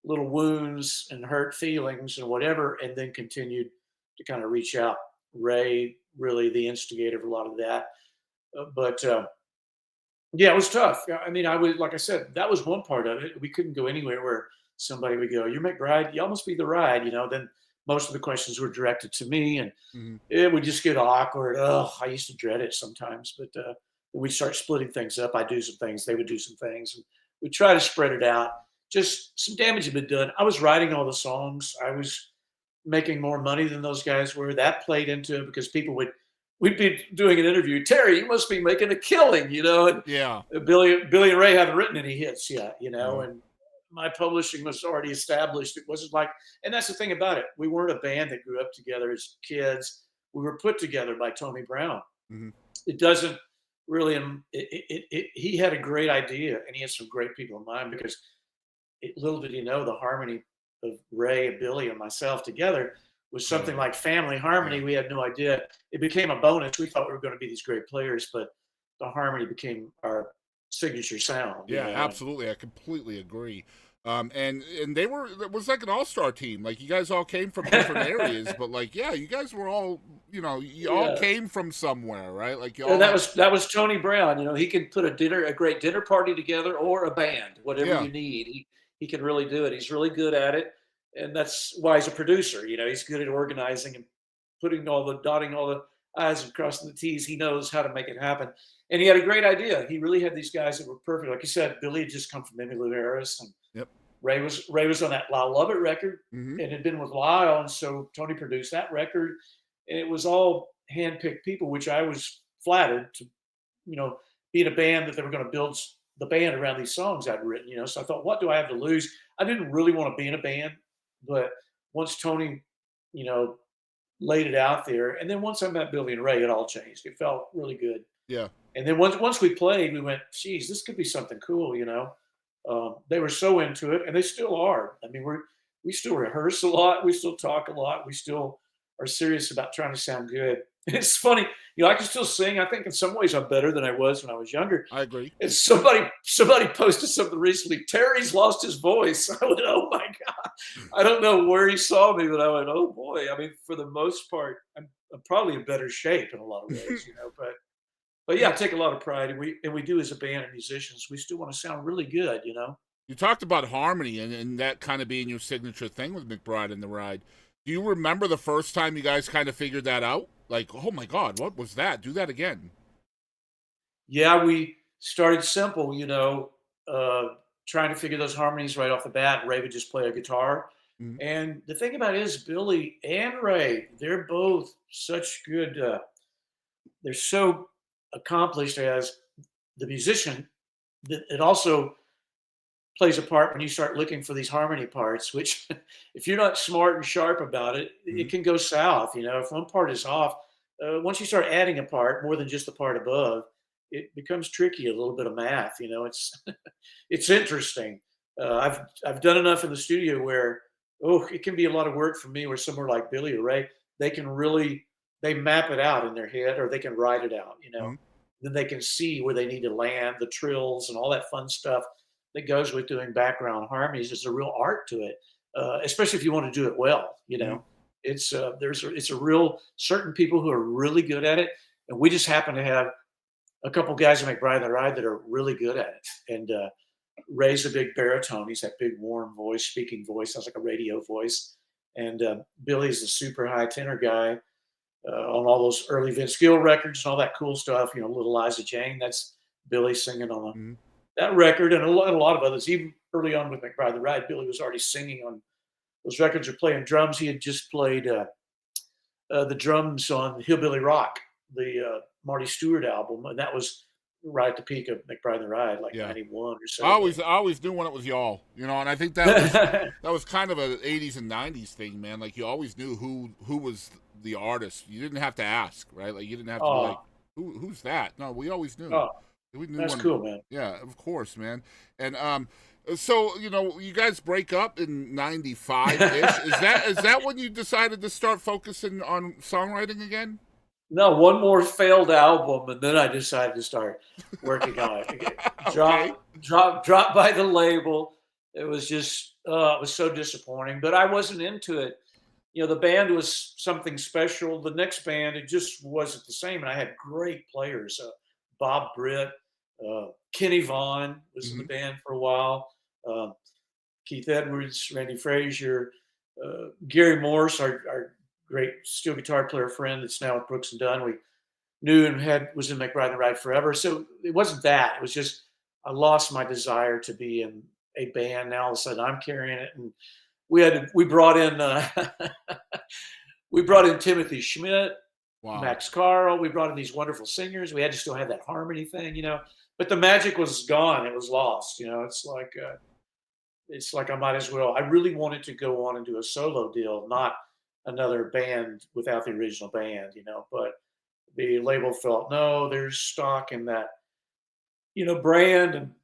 D: little wounds and hurt feelings and whatever, and then continued to kind of reach out. Ray, really the instigator of a lot of that. But yeah, it was tough. I mean, I was, like I said, that was one part of it. We couldn't go anywhere where somebody would go, "You're McBride, you must be the Ride," Then most of the questions were directed to me, and it would just get awkward. Oh, I used to dread it sometimes, but we'd start splitting things up. I'd do some things, they would do some things, and we'd try to spread it out. Just some damage had been done. I was writing all the songs. I was making more money than those guys were. That played into it because we'd be doing an interview. "Terry, you must be making a killing," And
A: Yeah.
D: Billy and Ray haven't written any hits yet, and my publishing was already established. It wasn't like, and that's the thing about it. We weren't a band that grew up together as kids. We were put together by Tony Brown.
A: Mhm.
D: It doesn't really, he had a great idea, and he had some great people in mind, because little did he know the harmony of Ray and Billy and myself together was something like family harmony. We had no idea. It became a bonus. We thought we were going to be these great players, but the harmony became our signature sound.
A: Yeah, absolutely. I completely agree. And it was like an all-star team. Like, you guys all came from different areas, but like, yeah, you guys were all, you all came from somewhere, right? Like,
D: And that was Tony Brown. He could put a great dinner party together, or a band, whatever you need. He can really do it. He's really good at it, and that's why he's a producer. He's good at organizing and dotting all the I's and crossing the T's. He knows how to make it happen, and he had a great idea. He really had these guys that were perfect. Like you said, Billy had just come from Emmylou Harris, and
A: Yep.
D: Ray was on that "Lyle Love It" record,
A: Mhm.
D: and had been with Lyle, and so Tony produced that record, and it was all handpicked people, which I was flattered to, be in a band that they were going to build the band around these songs I'd written. So I thought, what do I have to lose? I didn't really want to be in a band, but once Tony, laid it out there, and then once I met Billy and Ray, it all changed. It felt really good.
A: Yeah.
D: And then once we played, we went, "Geez, this could be something cool." They were so into it, and they still are. I mean, we still rehearse a lot, we still talk a lot, we still are serious about trying to sound good. It's funny, I can still sing. I think in some ways I'm better than I was when I was younger.
A: I agree.
D: And somebody posted something recently. "Terry's lost his voice." I went, "Oh my God!" I don't know where he saw me, but I went, "Oh boy!" I mean, for the most part, I'm probably in better shape in a lot of ways, But yeah, I take a lot of pride, and we do, as a band of musicians. We still want to sound really good.
A: You talked about harmony and that kind of being your signature thing with McBride and the Ride. Do you remember the first time you guys kind of figured that out? Like, oh my God, what was that? Do that again.
D: Yeah, we started simple, trying to figure those harmonies right off the bat. Ray would just play a guitar.
A: Mhm.
D: And the thing about it is, Billy and Ray, they're both such good, they're so accomplished as the musician that it also plays a part when you start looking for these harmony parts, which if you're not smart and sharp about it, it can go south. If one part is off, once you start adding a part more than just the part above, it becomes tricky. A little bit of math, it's it's interesting. I've done enough in the studio where it can be a lot of work for me. Where somewhere like Billy or Ray, they map it out in their head, or they can write it out.
A: Mhm.
D: Then they can see where they need to land, the trills and all that fun stuff that goes with doing background harmonies. There's a real art to it, especially if you want to do it well.
A: Mhm.
D: It's it's a real certain people who are really good at it, and we just happen to have a couple guys in McBride The Ride that are really good at it. And Ray's a big baritone. He's that big warm voice, speaking voice, sounds like a radio voice. And Billy's the super high tenor guy on all those early Vince Gill records and all that cool stuff. Little Liza Jane, that's Billy singing on
A: Mhm.
D: that record, and a lot of others. Even early on with McBride The Ride, Billy was already singing on those records, or playing drums. He had just played the drums on Hillbilly Rock, the Marty Stewart album, and that was right at the peak of McBride The Ride, like
A: Yeah.
D: 91 or so.
A: I always knew when it was y'all, and I think that was kind of a 80s and 90s thing, man. Like, you always knew who was the artist. You didn't have to ask, right? Like, you didn't have to be like, who's that? No, we always knew. We knew
D: That's cool, man.
A: Yeah, of course, man. And so you guys break up in '95 ish. Is that when you decided to start focusing on songwriting again?
D: No, one more failed album, and then I decided to start working on it.
A: Okay.
D: Dropped by the label. It was just, it was so disappointing. But I wasn't into it. You know, the band was something special. The next band, it just wasn't the same. And I had great players. Bob Britt, Kenny Vaughn was in the
A: Mhm.
D: band for a while. Uh, Keith Edwards, Randy Frazier, Gary Morse, our great steel guitar player friend that's now with Brooks and Dunn. We knew and was in McBride The Ride forever. So it wasn't that. It was just I lost my desire to be in a band. Now all of a sudden I'm carrying it, and we brought in we brought in Timothy Schmidt,
A: Wow.
D: Max Carl. We brought in these wonderful singers. We had to still have that harmony thing, you know. But the magic was gone. It was lost. You know, it's like I might as well. I really wanted to go on and do a solo deal, not another band without the original band, you know. But the label felt no, there's stock in that, you know, brand, and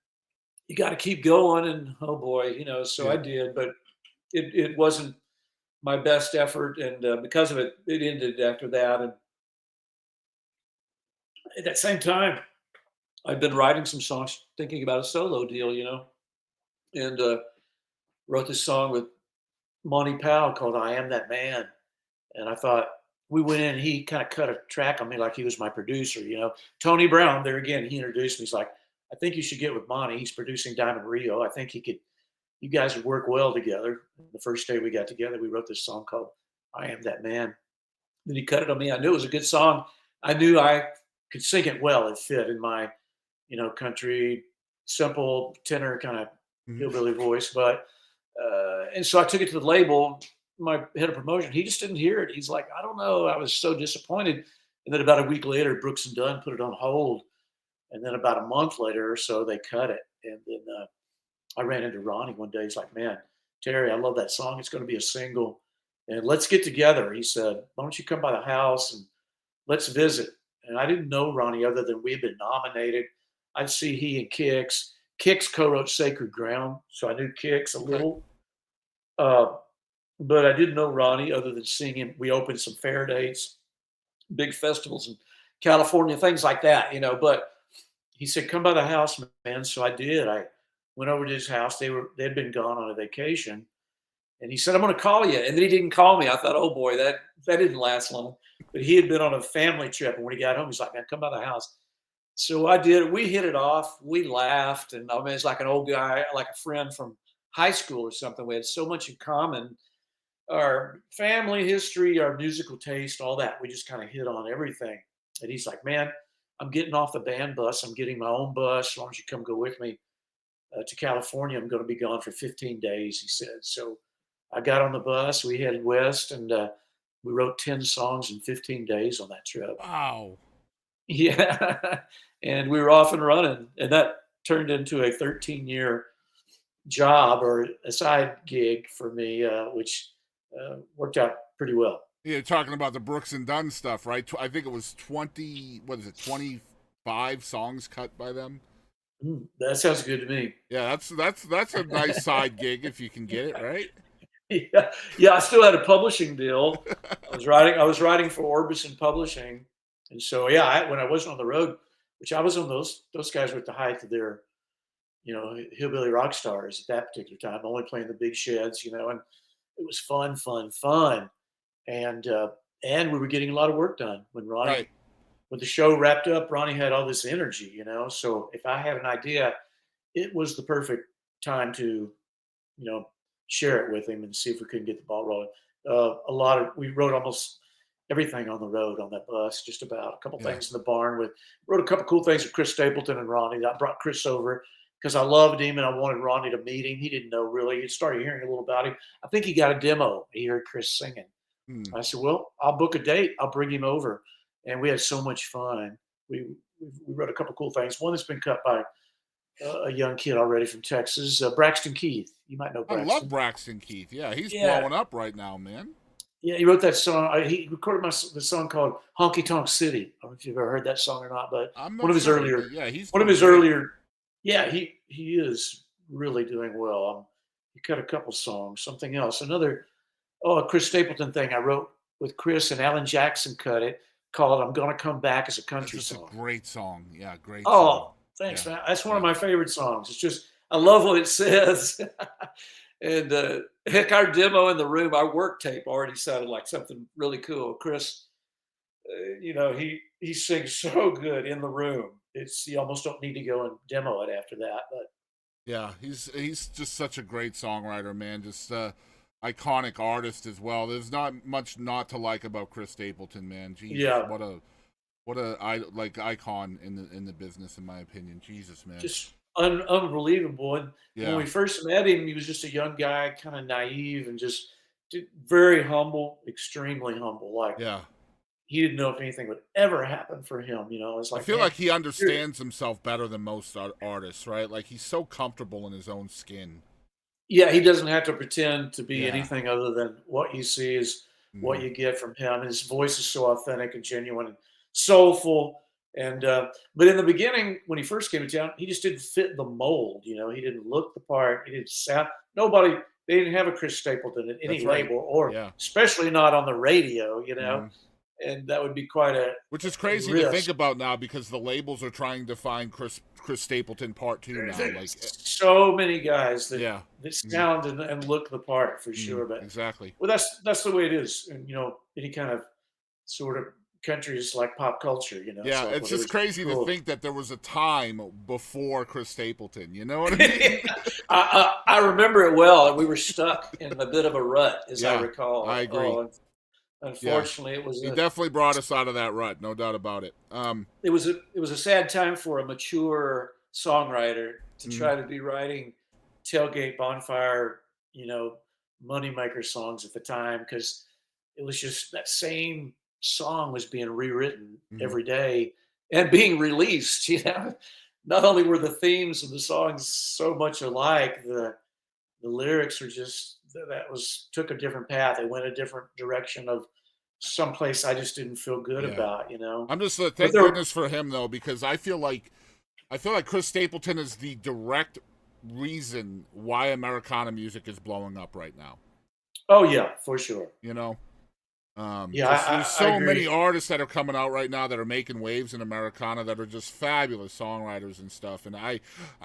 D: you got to keep going. And oh boy, you know, so I
A: Yeah.
D: did, but it wasn't my best effort, and because of it, it ended after that. And at that same time, I'd been writing some songs, thinking about a solo deal, you know, and wrote this song with Monty Powell called "I Am That Man." And I thought we went in, he kind of cut a track on me like he was my producer, you know. Tony Brown, there again, he introduced me. He's like, I think you should get with Monty. He's producing Diamond Rio. I think you guys would work well together. The first day we got together, we wrote this song called I Am That Man. Then he cut it on me. I knew it was a good song. I knew I could sing it well. It fit in my, you know, country, simple tenor kind of
A: Mhm.
D: hillbilly voice. But and so I took it to the label. My head of promotion, he just didn't hear it. He's like, I don't know. I was so disappointed. And then about a week later, Brooks and Dunn put it on hold. And then about a month later or so, they cut it. And then I ran into Ronnie one day. He's like, man, Terry, I love that song. It's going to be a single. And let's get together. He said, why don't you come by the house and let's visit? And I didn't know Ronnie other than we had been nominated. I'd see he and Kix. Kix co-wrote Sacred Ground. So I knew Kix a
A: Okay.
D: little. Uh, but I didn't know Ronnie other than seeing him. We opened some fair dates, big festivals in California, things like that, you know. But he said, "Come by the house, man." So I did. I went over to his house. They'd been gone on a vacation, and he said, "I'm going to call you." And then he didn't call me. I thought, "Oh boy, that didn't last long." But he had been on a family trip, and when he got home, he's like, "Man, come by the house." So I did. We hit it off. We laughed, and I mean, it's like an old guy, like a friend from high school or something. We had so much in common, our family history, our musical taste, all that. We just kind of hit on everything. And he's like, man, I'm getting off the band bus. I'm getting my own bus. Why don't you come go with me to California? I'm going to be gone for 15 days, he said. So I got on the bus. We headed west, and we wrote 10 songs in 15 days on that trip.
A: Wow.
D: Yeah. And we were off and running. And that turned into a 13-year job or a side gig for me, which worked out pretty well.
A: You're talking about the Brooks and Dunn stuff, right? I think it was 20, what is it, 25 songs cut by them?
D: That sounds good to me.
A: Yeah, that's a nice side gig if you can get it, right?
D: Yeah, yeah. I still had a publishing deal. I was writing for Orbison Publishing, and so yeah, when I wasn't on the road, which I was on those guys were at the height of their, you know, hillbilly rock stars at that particular time, only playing the big sheds, you know, and it was fun, fun, fun, and and we were getting a lot of work done
A: Right.
D: when the show wrapped up. Ronnie had all this energy, you know, so if I had an idea, it was the perfect time to, you know, share it with him and see if we couldn't get the ball rolling. We wrote almost everything on the road on that bus, just about a couple
A: Yeah.
D: things in the barn wrote a couple cool things with Chris Stapleton and Ronnie. I brought Chris over because I loved him and I wanted Ronnie to meet him. He didn't know really. He started hearing a little about him. I think he got a demo. He heard Chris singing.
A: Hmm.
D: I said, well, I'll book a date. I'll bring him over. And we had so much fun. We wrote a couple cool things. One that's been cut by a young kid already from Texas, Braxton Keith. You might know
A: I love
D: Braxton.
A: Braxton Keith. Yeah, he's
D: Yeah,
A: blowing up right now, man.
D: yeah. He wrote that song. He recorded the song called "Honky Tonk City." I don't know if you've ever heard that song or not, but
A: I'm
D: one
A: not
D: of his
A: sure,
D: earlier,
A: but yeah, he's
D: one of
A: doing
D: his
A: great.
D: earlier. Yeah, he is really doing well. He cut a couple songs. Something else. A Chris Stapleton thing I wrote with Chris and Alan Jackson cut it called "I'm Gonna Come Back" as a
A: That's
D: country
A: just a
D: song.
A: great song. Yeah, great song.
D: Oh, thanks,
A: Yeah,
D: man. That's one of
A: yeah.
D: my favorite songs. It's just I love what it says. And heck, our demo in the room, our work tape already sounded like something really cool. Chris, he sings so good in the room. It's you almost don't need to go and demo it after that. But
A: Yeah, he's just such a great songwriter, man. Just iconic artist as well. There's not much not to like about Chris Stapleton, man. Jesus,
D: yeah,
A: what a icon in the business, in my opinion. Jesus, man.
D: just unbelievable. And when
A: Yeah,
D: we first met him, he was just a young guy, kind of naive and just very humble, extremely humble. Like
A: yeah.
D: he didn't know if anything would ever happen for him. It's
A: I
D: like,
A: feel
D: man,
A: like he
D: you're,
A: understands himself better than most artists, right? Like he's so comfortable in his own skin.
D: yeah, he doesn't have to pretend to be
A: Yeah.
D: anything other than what you see is what
A: Hmm.
D: you get from him. And his voice is so authentic and genuine and soulful. And but in the beginning, when he first came to town, he just didn't fit the mold. He didn't look the part. He didn't sound. Nobody. They didn't have a Chris Stapleton at any
A: That's right.
D: label, or
A: Yeah.
D: especially not on the radio.
A: Hmm.
D: And that would be quite a
A: Which is crazy to think
D: risk.
A: about now because the labels are trying to find Chris Stapleton Part 2 now. Like,
D: There's so many guys that
A: yeah. Mhm.
D: sound and look the part for sure. But
A: Exactly.
D: well, that's the way it is. And any kind of sort of country is like pop culture. It's
A: Yeah,
D: like
A: it's just
D: whatever's
A: crazy to
D: cool.
A: think that there was a time before Chris Stapleton. You know what I mean?
D: I remember it well, and we were stuck in a bit of a rut, as I
A: Yeah,
D: recall.
A: I agree.
D: Oh,
A: Yeah,
D: unfortunately, it was
A: he definitely brought us out of that rut, no doubt about it.
D: a sad time for a mature songwriter to
A: Mhm.
D: try to be writing tailgate bonfire, you know, moneymaker songs at the time because it was just that same song was being rewritten
A: Mhm.
D: every day and being released. Not only were the themes of the songs so much alike, the lyrics are just that was took a different path. It went a different direction of someplace I just didn't feel good
A: Yeah,
D: about.
A: I'm just
D: But
A: thank
D: there,
A: goodness for him though, because I feel like Chris Stapleton is the direct reason why Americana music is blowing up right now.
D: oh yeah, for sure.
A: You know,
D: Yeah,
A: just there's
D: I
A: so many
D: agree.
A: artists that are coming out right now that are making waves in Americana that are just fabulous songwriters and stuff. And I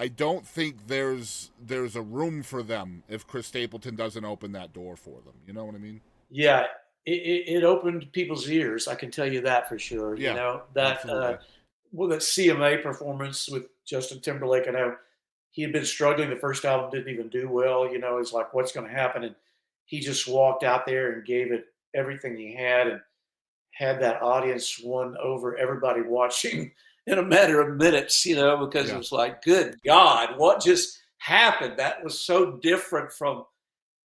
A: don't think there's a room for them if Chris Stapleton doesn't open that door for them. You know what I mean?
D: Yeah, it opened people's ears. I can tell you that for sure.
A: Yeah,
D: That
A: absolutely.
D: that CMA performance with Justin Timberlake. I know he had been struggling. The first album didn't even do well. It's like what's going to happen, and he just walked out there and gave it everything he had, and had that audience won over everybody watching in a matter of minutes. Because it
A: Yeah,
D: was like, good God, what just happened? That was so different from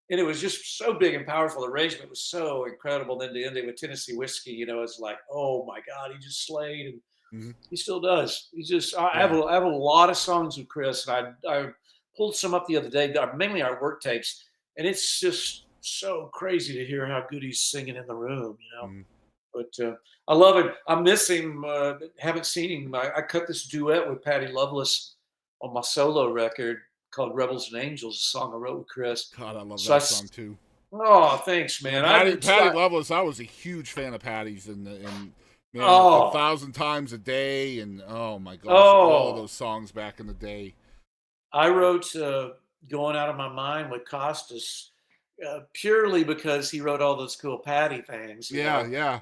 D: and it was just so big and powerful. The arrangement was so incredible. Then to end it with Tennessee Whiskey, it's like, oh my God, he just slayed, and
A: hmm,
D: he still does. He just,
A: yeah,
D: I have a lot of songs with Chris, and I pulled some up the other day, mainly our work tapes, and it's just so crazy to hear how good he's singing in the room.
A: mhm.
D: But I love him. I miss him. Haven't seen him. I cut this duet with Patty Loveless on my solo record called "Rebels and Angels," a song I wrote with Chris.
A: God, I love
D: So I
A: that song too.
D: Oh, thanks,
A: And
D: man.
A: Patty Loveless, I was a huge fan of Patty's, and man, a
D: Oh,
A: thousand times a day, and oh my gosh, all of
D: oh,
A: those songs back in the day.
D: I wrote "Going Out of My Mind" with Costas purely because he wrote all those cool Patty things.
A: Yeah, yeah,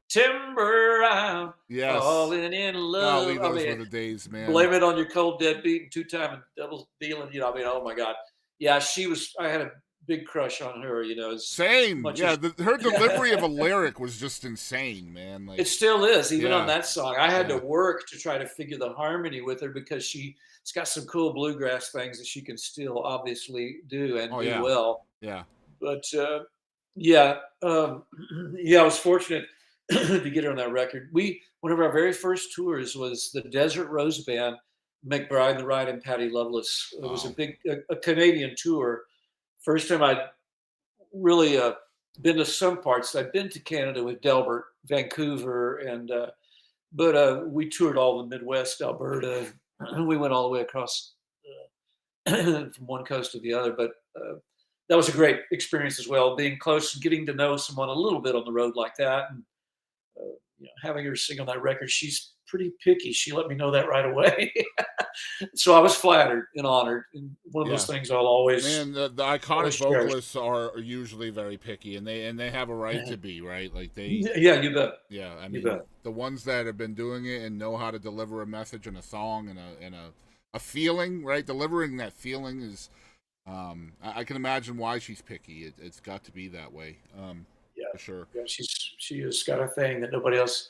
D: Timber, I'm
A: yes.
D: falling in
A: Golly,
D: love. I
A: those were
D: mean,
A: the days, man.
D: blame it on your cold deadbeat and two-time and double dealing. Oh my God. Yeah, she was. I had a big crush on her. As
A: Same,
D: much
A: yeah.
D: as
A: Her delivery of a lyric was just insane, man.
D: it
A: Like,
D: still is, even on
A: yeah,
D: that song. I had to
A: yeah.
D: work to try to figure the harmony with her because she's got some cool bluegrass things that she can still obviously do and
A: Oh
D: do
A: yeah,
D: well.
A: yeah.
D: But yeah, yeah, I was fortunate to get her on that record. One of our very first tours was the Desert Rose Band, McBride The Ride, and Patty Loveless. It was
A: Wow.
D: a Canadian tour. First time I'd really been to some parts. I'd been to Canada with Delbert, Vancouver, and but we toured all the Midwest, Alberta. We went all the way across from one coast to the other. But that was a great experience as well, being close and getting to know someone a little bit on the road like that. And having her sing on that record. She's pretty picky. She let me know that right away. So I was flattered and honored. And one of those things I'll always,
A: Man, the iconic
D: always cherish.
A: vocalists are usually very picky, and they have a right to be, right? Like
D: Yeah, you bet.
A: yeah. I
D: You
A: mean,
D: bet.
A: the ones that have been doing it and know how to deliver a message and a song and a feeling, right? Delivering that feeling is, I can imagine why she's picky. It's got to be that way,
D: Yeah.
A: for sure.
D: Yeah, she has got a thing that nobody else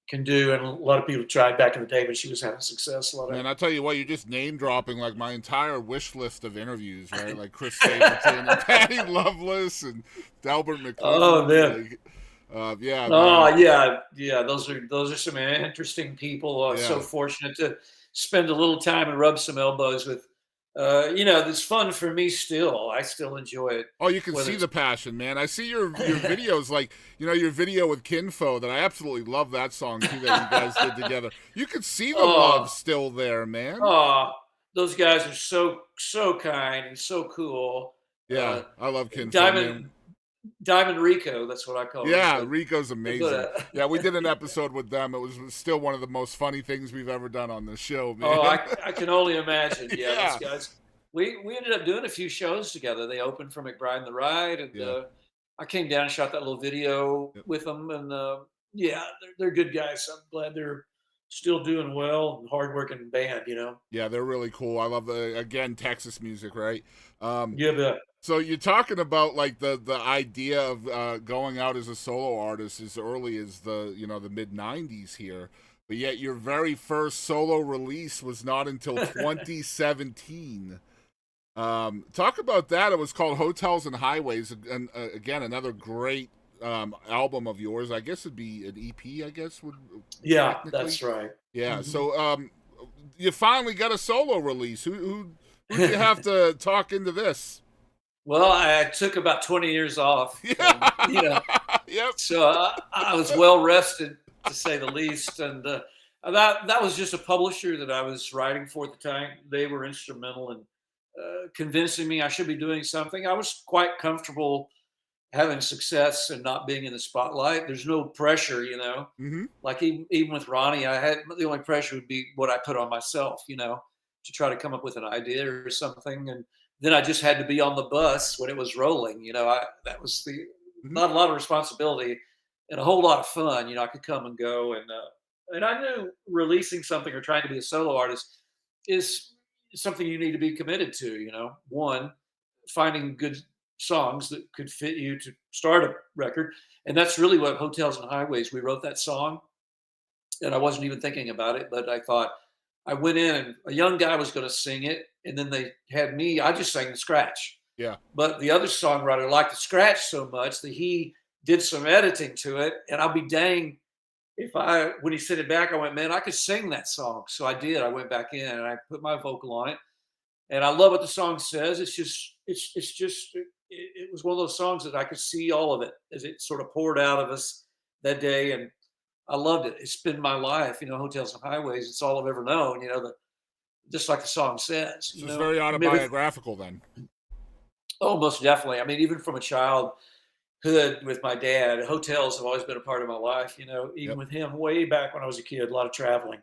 D: can do, and a lot of people tried back in the day when she was having success. A lot of
A: Man, I tell you what, you're just name dropping like my entire wish list of interviews, right? Like Chris Stapleton and Patty Loveless and Delbert McClinton.
D: Oh man.
A: Yeah.
D: Oh
A: Man.
D: yeah. Those are some interesting people. So
A: Yeah.
D: fortunate to spend a little time and rub some elbows with. It's fun for me still. I still enjoy it.
A: Oh, you can
D: Whether
A: see
D: it's
A: the passion, man. I see your videos, like your video with Kinfo. That I absolutely love that song too that you guys did together. You can see the love
D: oh
A: still there, man.
D: oh those guys are so kind and so cool.
A: Yeah, I love Kinfo,
D: Diamond
A: man.
D: Diamond Rico, that's what I call him.
A: Yeah, Rico's amazing.
D: But,
A: Yeah, we did an episode with them. It was still one of the most funny things we've ever done on this show, man.
D: oh, I can only imagine. Yeah,
A: Yeah.
D: those guys. We ended up doing a few shows together. They opened for McBride The Ride, and
A: Yeah.
D: I came down and shot that little video
A: Yep.
D: with them. And yeah, they're good guys. I'm glad they're still doing well and hardworking band.
A: Yeah, they're really cool. I love again Texas music, right?
D: Yeah, but
A: So you're talking about like the idea of going out as a solo artist as early as the mid '90s here, but yet your very first solo release was not until 2017. Talk about that. It was called Hotels and Highways, and again another great album of yours. I guess it'd be an EP. I guess would
D: yeah,
A: technically.
D: that's right.
A: Yeah.
D: Mhm.
A: So you finally got a solo release. Who did you have to talk into this?
D: Well, I took about 20 years off.
A: Yeah. Yep.
D: So I was well rested, to say the least, and that was just a publisher that I was writing for at the time. They were instrumental in convincing me I should be doing something. I was quite comfortable having success and not being in the spotlight. There's no pressure,
A: Mm-hmm.
D: Like even with Ronnie, I had the only pressure would be what I put on myself, to try to come up with an idea or something, and then I just had to be on the bus when it was rolling. That was
A: Mm-hmm.
D: not a lot of responsibility and a whole lot of fun. I could come and go, and I knew releasing something or trying to be a solo artist is something you need to be committed to. One, finding good songs that could fit you to start a record, and that's really what Hotels and Highways. We wrote that song, and I wasn't even thinking about it, but I thought I went in and a young guy was going to sing it, and then they had me. I just sang the scratch.
A: Yeah.
D: But the other songwriter liked the scratch so much that he did some editing to it. And I'll be dang if when he sent it back, I went, man, I could sing that song. So I did. I went back in and I put my vocal on it. And I love what the song says. It was one of those songs that I could see all of it as it sort of poured out of us that day. And I loved it. It's been my life, Hotels and Highways. It's all I've ever known, just like the song says.
A: So it's very autobiographical then.
D: Oh, most definitely. I mean, even from a childhood with my dad, hotels have always been a part of my life. Even
A: Yep.
D: with him way back when I was a kid, a lot of traveling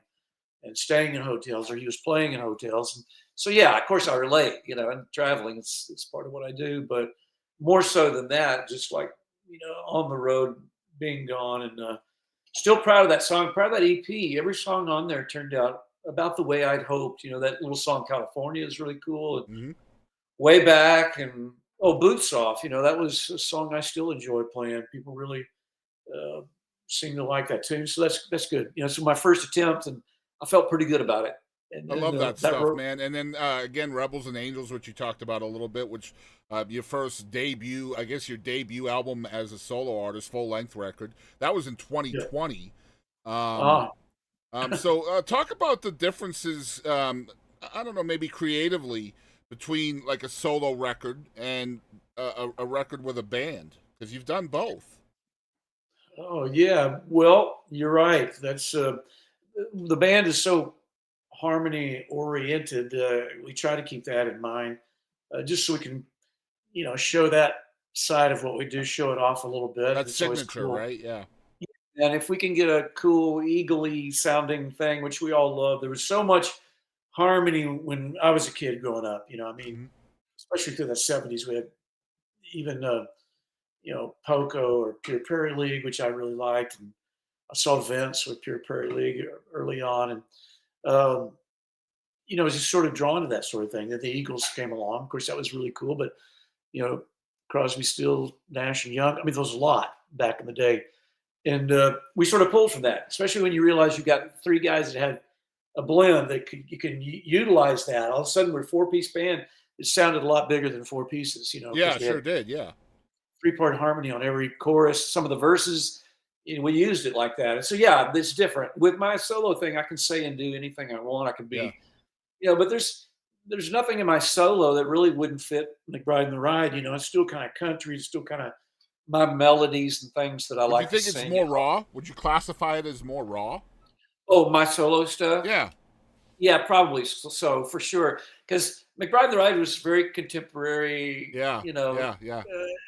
D: and staying in hotels, or he was playing in hotels. And so, yeah, of course I relate, and traveling, it's part of what I do, but more so than that, just like, on the road, being gone, and still proud of that song, proud of that EP. Every song on there turned out about the way I'd hoped. That little song California is really cool. And
A: Mm-hmm.
D: Way back, and Boots Off, that was a song I still enjoy playing. People really seem to like that tune, so that's good. So my first attempt, and I felt pretty good about it. And
A: I love that stuff,
D: wrote,
A: man. And then again, Rebels and Angels, which you talked about a little bit, which your first debut, I guess your debut album as a solo artist, full length record, that was in 2020.
D: Yeah.
A: So talk about the differences. I don't know, maybe creatively between like a solo record and a record with a band, because you've done both.
D: Oh yeah, well, you're right. That's the band is so harmony oriented. We try to keep that in mind, just so we can, show that side of what we do, show it off a little bit.
A: That's
D: It's always
A: signature,
D: cool.
A: right? Yeah.
D: And if we can get a cool eagle-y sounding thing, which we all love, there was so much harmony when I was a kid growing up. I mean,
A: Mhm.
D: especially through the '70s, we had even Poco or Pure Prairie League, which I really liked, and I saw Vince with Pure Prairie League early on, and um, I was just sort of drawn to that sort of thing. That the Eagles came along, of course, that was really cool. But you know, Crosby, Stills, Nash and Young. I mean, there was a lot back in the day, and we sort of pulled from that, especially when you realize you got three guys that had a blend that you can utilize that. All of a sudden, we're a four-piece band. It sounded a lot bigger than four pieces,
A: Yeah,
D: because
A: it
D: we
A: sure
D: had
A: did. Yeah.
D: three-part harmony on every chorus. Some of the verses, we used it like that. And so, yeah, it's different. With my solo thing, I can say and do anything I want. I can
A: Yeah.
D: be, but there's nothing in my solo that really wouldn't fit McBride the Ride. It's still kind of country, it's still kind of my melodies and things that I
A: Would you
D: like to
A: think it's
D: sing.
A: more raw? Would you classify it as more raw?
D: Oh, my solo stuff?
A: Yeah.
D: Yeah, probably so for sure. Because McBride the Ride was very contemporary.
A: Yeah. Yeah. Yeah.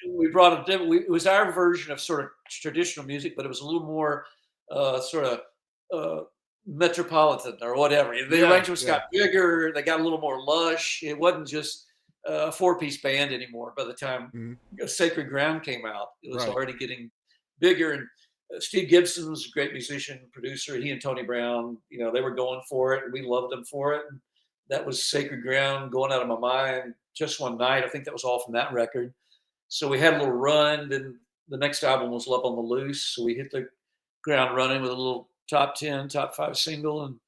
D: We brought a different. It was our version of sort of traditional music, but it was a little more sort of metropolitan or whatever. The
A: Yeah.
D: arrangements
A: Yeah.
D: got bigger. They got a little more lush. It wasn't just a four-piece band anymore. By the time
A: Mhm.
D: Sacred Ground came out, it was
A: Right.
D: already getting bigger. And Steve Gibson was a great musician, producer. He and Tony Brown, they were going for it, and we loved them for it. And that was Sacred Ground, Going Out of My Mind, Just One Night. I think that was all from that record. So we had a little run. Then the next album was Love on the Loose. So we hit the ground running with a little top 10, top 5 single, and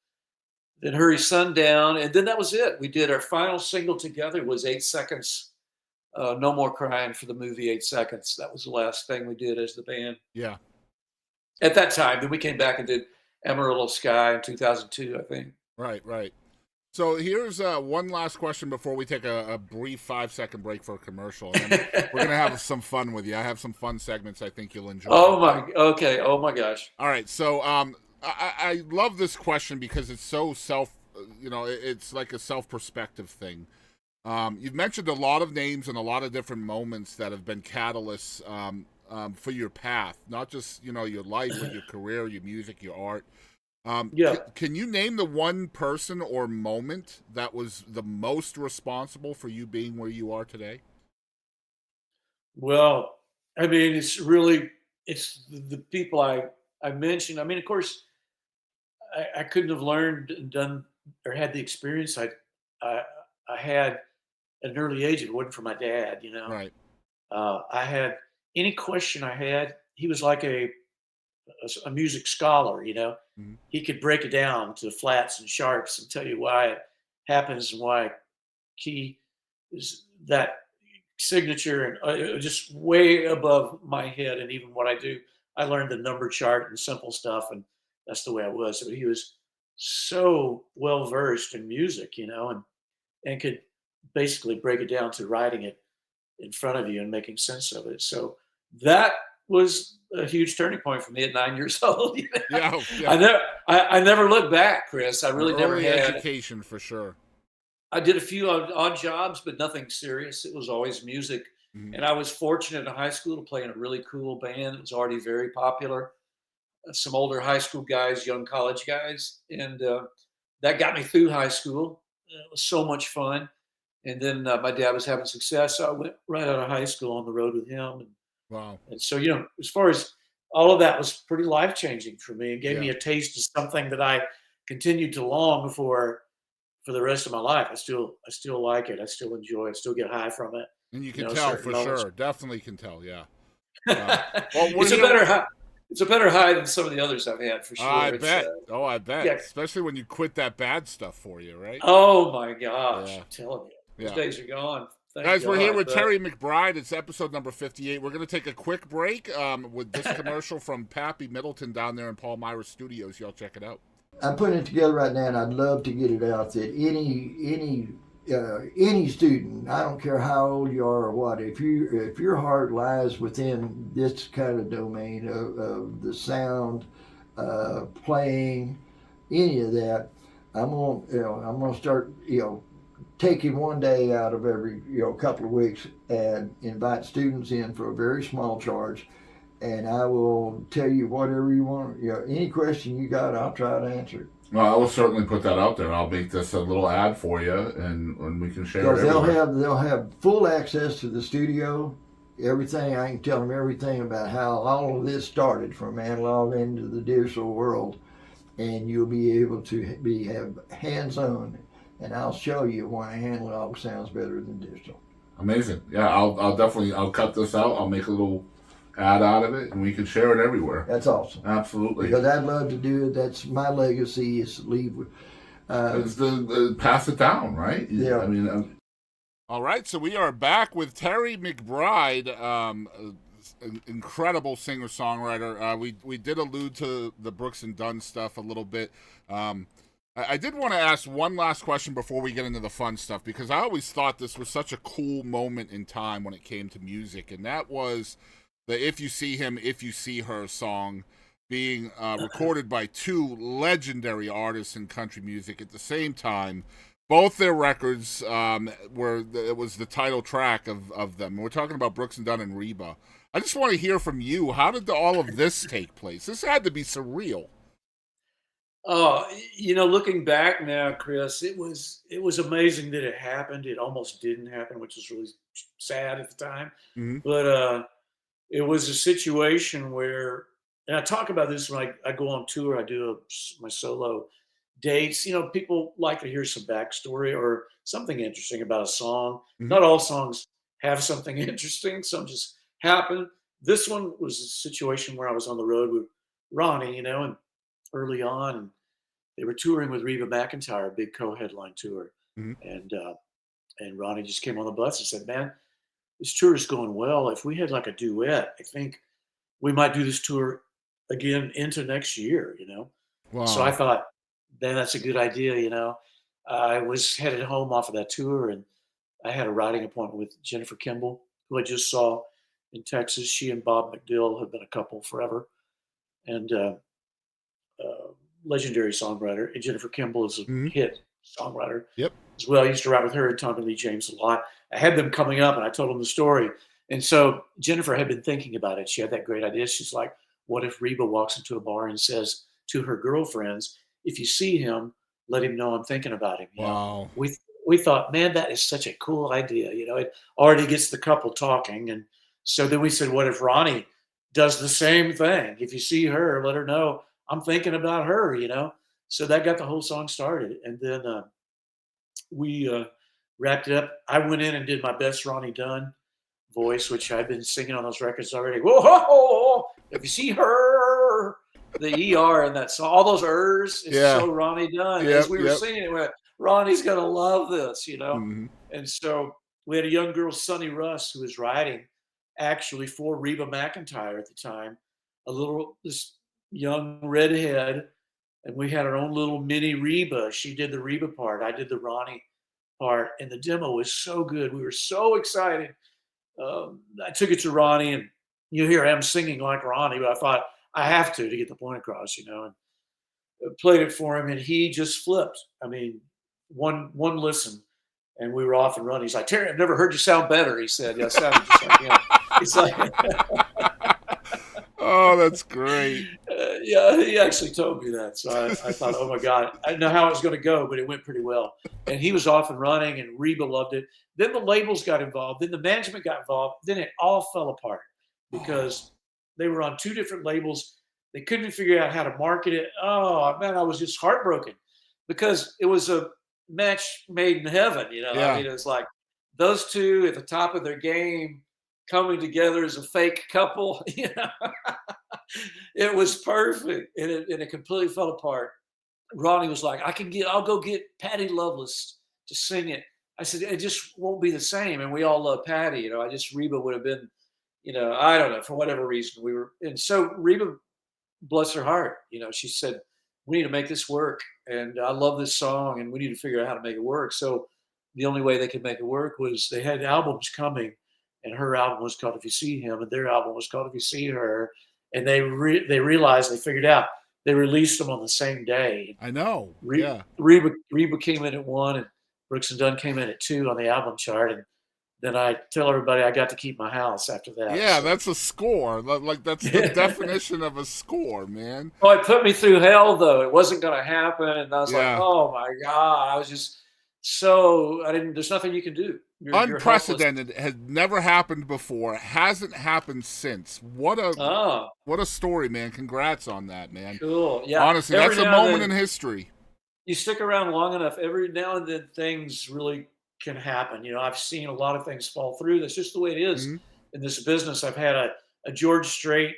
D: then Hurry Sundown. And then that was it. We did our final single together was 8 Seconds, No More Crying, for the movie 8 Seconds. That was the last thing we did as the band
A: Yeah.
D: at that time. Then we came back and did Amarillo Sky in 2002, I think.
A: Right. Right. So here's one last question before we take a brief 5-second break for a commercial. And then we're going to have some fun with you. I have some fun segments I think you'll enjoy.
D: Okay. Oh my gosh.
A: All right. So I love this question because it's so it's like a self-perspective thing. You've mentioned a lot of names and a lot of different moments that have been catalysts for your path, not just, your life, but your career, your music, your art.
D: Yeah.
A: Can you name the one person or moment that was the most responsible for you being where you are today?
D: Well, I mean, it's the people I mentioned. I mean, of course, I couldn't have learned and done or had the experience I I had at an early age if it wasn't for my dad.
A: Right.
D: I had any question I had, he was like a music scholar.
A: Mhm.
D: He could break it down to flats and sharps and tell you why it happens and why key is that signature, and it was just way above my head. And even what I do, I learned the number chart and simple stuff, and that's the way I was. So he was so well versed in music, and could basically break it down to writing it in front of you and making sense of it. So that was a huge turning point for me at 9 years old.
A: Yeah.
D: I never looked back, Chris. I really never
A: Early
D: had.
A: education for sure.
D: I did a few odd jobs, but nothing serious. It was always music.
A: Mhm.
D: And I was fortunate in high school to play in a really cool band. It was already very popular. Some older high school guys, young college guys. And that got me through high school. It was so much fun. And then my dad was having success. So I went right out of high school on the road with him.
A: Wow.
D: And so, as far as all of that was pretty life changing for me and gave me
A: Yeah.
D: a taste of something that I continued to long for the rest of my life. I still like it. I still enjoy it. I still get high from it.
A: And you can tell
D: certain
A: for
D: moments.
A: sure. Definitely can tell. Yeah. Well, we're
D: It's a
A: here-
D: better high. It's a better high than some of the others I've had for sure.
A: I
D: It's,
A: bet. I bet.
D: yeah.
A: Especially when you quit that bad stuff for you, right?
D: Oh my gosh!
A: Yeah.
D: I'm telling you, those
A: Yeah.
D: days are gone. Thank
A: Guys, we're here
D: God,
A: with
D: but-
A: Terry McBride. It's episode number 58. We're going to take a quick break with this commercial from Pappy Middleton down there in Palmyra Studios. Y'all check it out.
F: I'm putting it together right now, and I'd love to get it out that any student, I don't care how old you are or what, if your heart lies within this kind of domain of the sound, playing, any of that, I'm gonna start taking one day out of every couple of weeks and invite students in for a very small charge and I will tell you whatever you want. Any question you got, I'll try to answer it.
A: Well, I will certainly put that out there. I'll make this a little ad for you, and we can share it
F: Because
A: everywhere.
F: they'll have full access to the studio, everything. I can tell them everything about how all of this started from analog into the digital world, and you'll be able to have hands-on. And I'll show you why analog sounds better than digital.
A: Amazing. Yeah, I'll definitely cut this out. I'll make a little ad out of it, and we can share it everywhere.
F: That's awesome.
A: Absolutely.
F: Because I'd love to do it. That's my legacy, is to leave.
A: It's the pass it down, right?
F: Yeah.
A: I mean. All right, so we are back with Terry McBride, an incredible singer-songwriter. We did allude to the Brooks and Dunn stuff a little bit. I did want to ask one last question before we get into the fun stuff, because I always thought this was such a cool moment in time when it came to music, and that was the If You See Him, If You See Her song being recorded by two legendary artists in country music at the same time. Both their records it was the title track of them. We're talking about Brooks and Dunn and Reba. I just want to hear from you. How did all of this take place? This had to be surreal.
D: Oh, looking back now, Chris, it was amazing that it happened. It almost didn't happen, which was really sad at the time.
A: Mm-hmm.
D: But it was a situation where, and I talk about this when I go on tour. I do my solo dates. People like to hear some backstory or something interesting about a song.
A: Mm-hmm.
D: Not all songs have something interesting. Some just happen. This one was a situation where I was on the road with Ronnie, and early on, and they were touring with Reba McEntire, a big co-headline tour.
A: Mm-hmm.
D: And Ronnie just came on the bus and said, "Man, this tour is going well. If we had like a duet, I think we might do this tour again into next year."
A: Wow.
D: So I thought, man, that's a good idea. I was headed home off of that tour, and I had a writing appointment with Jennifer Kimball, who I just saw in Texas. She and Bob McDill have been a couple forever, and legendary songwriter. And Jennifer Kimball is a
A: Mm-hmm.
D: hit songwriter
A: Yep.
D: as well. I used to write with her and Tommy Lee James a lot. I had them coming up, and I told them the story. And so Jennifer had been thinking about it. She had that great idea. She's like, what if Reba walks into a bar and says to her girlfriends, "If you see him, let him know I'm thinking about him."
A: Wow.
D: We thought, man, that is such a cool idea. It already gets the couple talking. And so then we said, what if Ronnie does the same thing? If you see her, let her know I'm thinking about her, So that got the whole song started. And then we wrapped it up. I went in and did my best Ronnie Dunn voice, which I'd been singing on those records already. Whoa, if you see her, the ER in that song, all those ers, it's so Ronnie Dunn.
A: Yep,
D: As we were singing it, we went, Ronnie's going to love this,
A: Mm-hmm.
D: And so we had a young girl, Sonny Russ, who was writing actually for Reba McEntire at the time, this young redhead, and we had our own little mini Reba. She did the Reba part. I did the Ronnie part, and the demo was so good. We were so excited. I took it to Ronnie, and here I am singing like Ronnie, but I thought I have to get the point across, and played it for him, and he just flipped. I mean, one listen, and we were off and running. He's like, "Terry, I've never heard you sound better." He said, "Yeah, I sounded just like him." It's like,
A: oh, that's great.
D: Yeah, he actually told me that. So I thought, oh my God, I didn't know how it was going to go, but it went pretty well. And he was off and running, and Reba loved it. Then the labels got involved. Then the management got involved. Then it all fell apart because they were on two different labels. They couldn't figure out how to market it. Oh, man, I was just heartbroken because it was a match made in heaven.
A: Yeah.
D: I mean, it was like those two at the top of their game coming together as a fake couple. It was perfect, and it completely fell apart. Ronnie was like, I'll go get Patty Loveless to sing it. I said, it just won't be the same. And we all love Patty, Reba would have been, I don't know, for whatever reason and so Reba, bless her heart, she said, we need to make this work. And I love this song, and we need to figure out how to make it work. So the only way they could make it work was they had albums coming, and her album was called If You See Him, and their album was called If You See Her. And they realized, they figured out, they released them on the same day.
A: I know.
D: Reba came in at 1, and Brooks and Dunn came in at 2 on the album chart. And then I tell everybody I got to keep my house after that.
A: Yeah,
D: So.
A: that's a score. Like that's the definition of a score, man.
D: Oh, it put me through hell, though. It wasn't going to happen, and I was like,
A: Yeah.
D: "Oh my God!" I was just so I didn't. There's nothing you can do. You're helpless.
A: Unprecedented. Had never happened before. Hasn't happened since. What a story, man. Congrats on that, man.
D: Cool. Yeah.
A: Honestly,
D: Every
A: that's a
D: now and
A: moment
D: then-
A: in history.
D: You stick around long enough, every now and then things really can happen. You know, I've seen a lot of things fall through. That's just the way it is
A: Mhm.
D: in this business. I've had a George Strait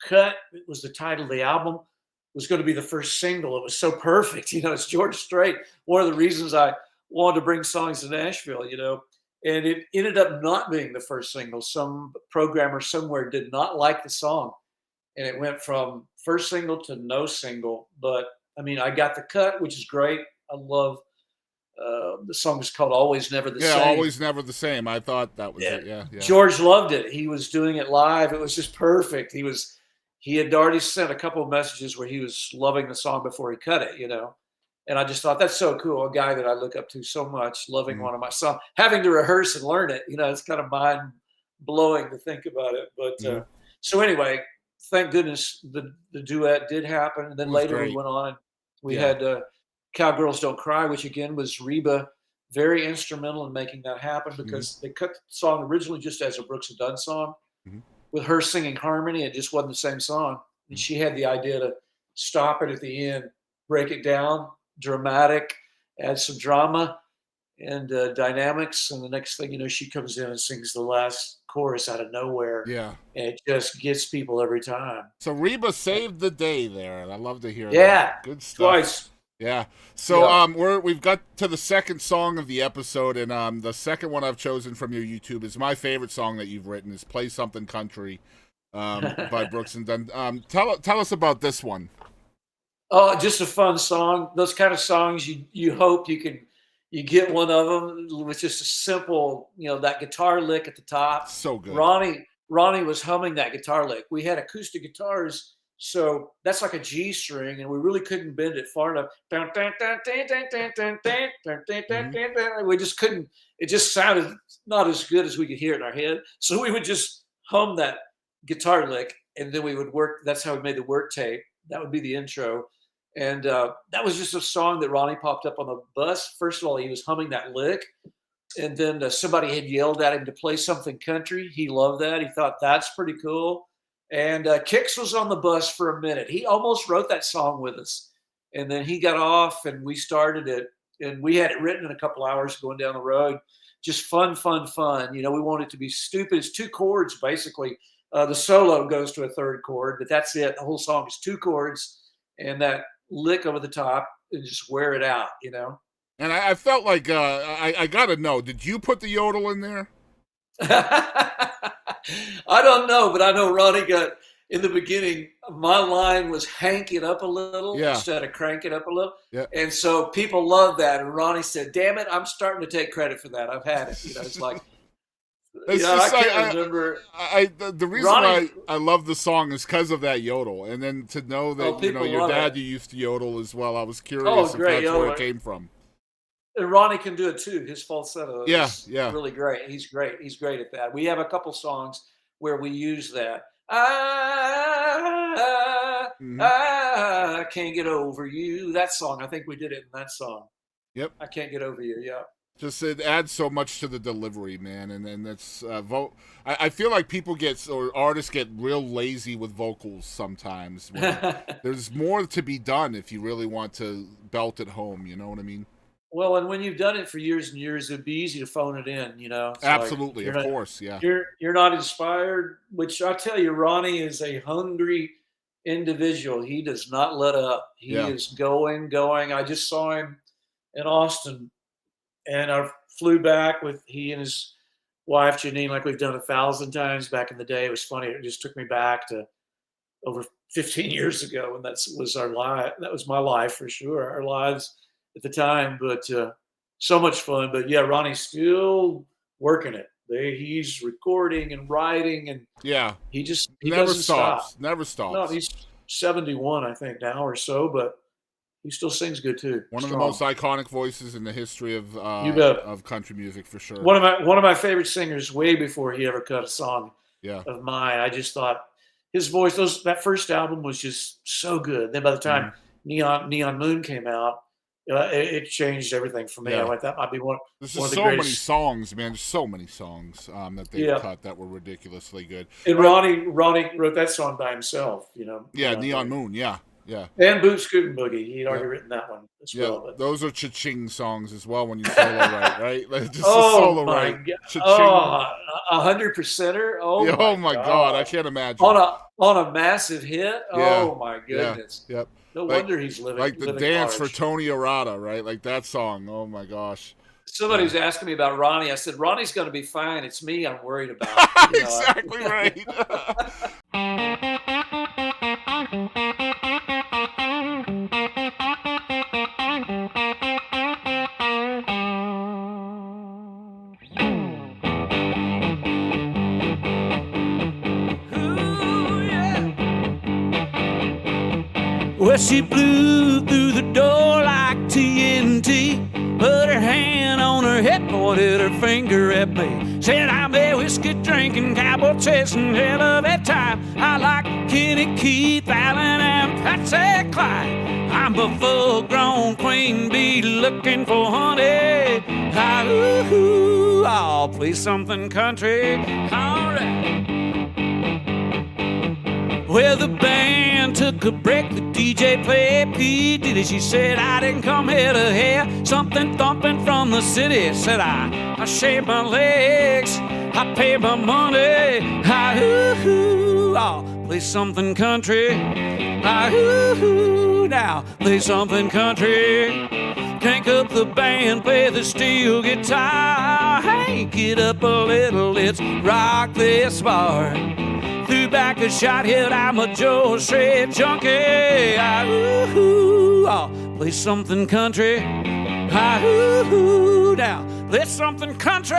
D: cut. It was the title of the album. It was going to be the first single. It was so perfect. You know, it's George Strait. One of the reasons I wanted to bring songs to Nashville, you know, and it ended up not being the first single. Some programmer somewhere did not like the song, and it went from first single to no single. But I mean, I got the cut, which is great. I love the song is called "Always Never the
A: Yeah,
D: Same."
A: always never the same. I thought that was it. Yeah.
D: George loved it. He was doing it live. It was just perfect. He had already sent a couple of messages where he was loving the song before he cut it, you know. And I just thought that's so cool. A guy that I look up to so much, loving one of my songs, having to rehearse and learn it, you know, it's kind of mind blowing to think about it. But so anyway, thank goodness the duet did happen. And then
A: It was
D: later
A: great.
D: we went on and we
A: Yeah.
D: had Cowgirls Don't Cry, which again was Reba very instrumental in making that happen because they cut the song originally just as a Brooks and Dunn song
A: Mhm.
D: with her singing harmony. It just wasn't the same song. And she had the idea to stop it at the end, break it down, dramatic, add some drama and dynamics. And the next thing you know, she comes in and sings the last chorus out of nowhere.
A: Yeah.
D: And it just gets people every time.
A: So Reba saved the day there, and I love to hear
D: Yeah.
A: that. Good stuff.
D: Twice.
A: Yeah. So
D: Yeah.
A: we've got to the second song of the episode, and the second one I've chosen from your YouTube is my favorite song that you've written. Is "Play Something Country" by Brooks and Dunn. Tell us about this one.
D: Oh, just a fun song. Those kind of songs you hope you get one of them with just a simple, you know, that guitar lick at the top.
A: So good.
D: Ronnie was humming that guitar lick. We had acoustic guitars, so that's like a G string, and we really couldn't bend it far enough. We just couldn't. It just sounded not as good as we could hear it in our head. So we would just hum that guitar lick, and then we would work. That's how we made the work tape. That would be the intro. And that was just a song that Ronnie popped up on the bus. First of all, he was humming that lick. And then somebody had yelled at him to play something country. He loved that. He thought that's pretty cool. And Kix was on the bus for a minute. He almost wrote that song with us. And then he got off and we started it. And we had it written in a couple hours going down the road. Just fun, fun, fun. You know, we want it to be stupid. It's two chords, basically. The solo goes to a third chord, but that's it. The whole song is two chords. And that lick over the top and just wear it out, you know?
A: And I felt like I gotta know. Did you put the yodel in there?
D: I don't know, but I know Ronnie got in the beginning. My line was hank it up a little instead of crank it up a little, and so people love that. And Ronnie said, "Damn it, I'm starting to take credit for that. I've had it." You know, it's like.
A: It's
D: I can't remember.
A: The reason why I love the song is because of that yodel, and then to know that you know your dad you used to yodel as well. I was curious if that's where it came from.
D: And Ronnie can do it too. His falsetto is
A: yeah.
D: really great. He's great. He's great at that. We have a couple songs where we use that. I can't get over you. That song. I think we did it in that song.
A: Yep.
D: I can't get over you. Yeah.
A: Just it adds so much to the delivery, man, and that's I feel like people or artists get real lazy with vocals sometimes. There's more to be done if you really want to belt it home. You know what I mean?
D: Well, and when you've done it for years and years, it'd be easy to phone it in. You know, it's
A: absolutely,
D: like
A: of course, yeah.
D: You're not inspired, which I tell you, Ronnie is a hungry individual. He does not let up. He is going. I just saw him in Austin. And I flew back with he and his wife, Janine, like we've done 1,000 times back in the day. It was funny. It just took me back to over 15 years ago. And that was our life. That was my life for sure. Our lives at the time, but so much fun. But yeah, Ronnie's still working it. He's recording and writing and he
A: never
D: doesn't
A: stops.
D: stop.
A: Never stops.
D: No, he's 71, I think now or so, but He still sings good too.
A: One of the most iconic voices in the history of country music, for sure.
D: One of my favorite singers, way before he ever cut a song of mine. I just thought his voice, that first album was just so good. Then by the time Neon Moon came out, it changed everything for me. I went, that might be one.
A: There's
D: one
A: just
D: of the
A: so
D: greatest.
A: many songs, man. There's so many songs that they cut that were ridiculously good.
D: And Ronnie wrote that song by himself.
A: Neon Moon. Yeah.
D: And Boot Scootin' Boogie. He'd already written that one as well. But.
A: Those are cha-ching songs as well when you solo write, right? Like just
D: solo
A: write.
D: Oh, 100%er.
A: Oh my God, I can't imagine.
D: On a massive hit. Oh my goodness.
A: Yep.
D: No wonder he's living.
A: Like the
D: living
A: dance
D: large.
A: for Tony Arata, right? Like that song. Oh my gosh.
D: Somebody was asking me about Ronnie. I said, Ronnie's going to be fine. It's me I'm worried about.
A: Exactly right.
E: Well, she blew through the door like TNT. Put her hand on her hip, pointed her finger at me. Said, I'm a whiskey drinking, cowboy chasing hell of a time. I like Kenny, Keith, Allen, and Patsy Cline. I'm a full-grown queen bee looking for honey. Ooh, I'll play something country. All right. Well, the band took a break, the DJ played P. Diddy, she said, I didn't come here to hear something thumping from the city. Said I shaved my legs, I paid my money. I'll play something country. Now play something country. Crank up the band, play the steel guitar. Hey, get up a little, let's rock this bar. Threw back a shot, hit, I'm a Joe straight junkie. I'll play something country. Now, play something country.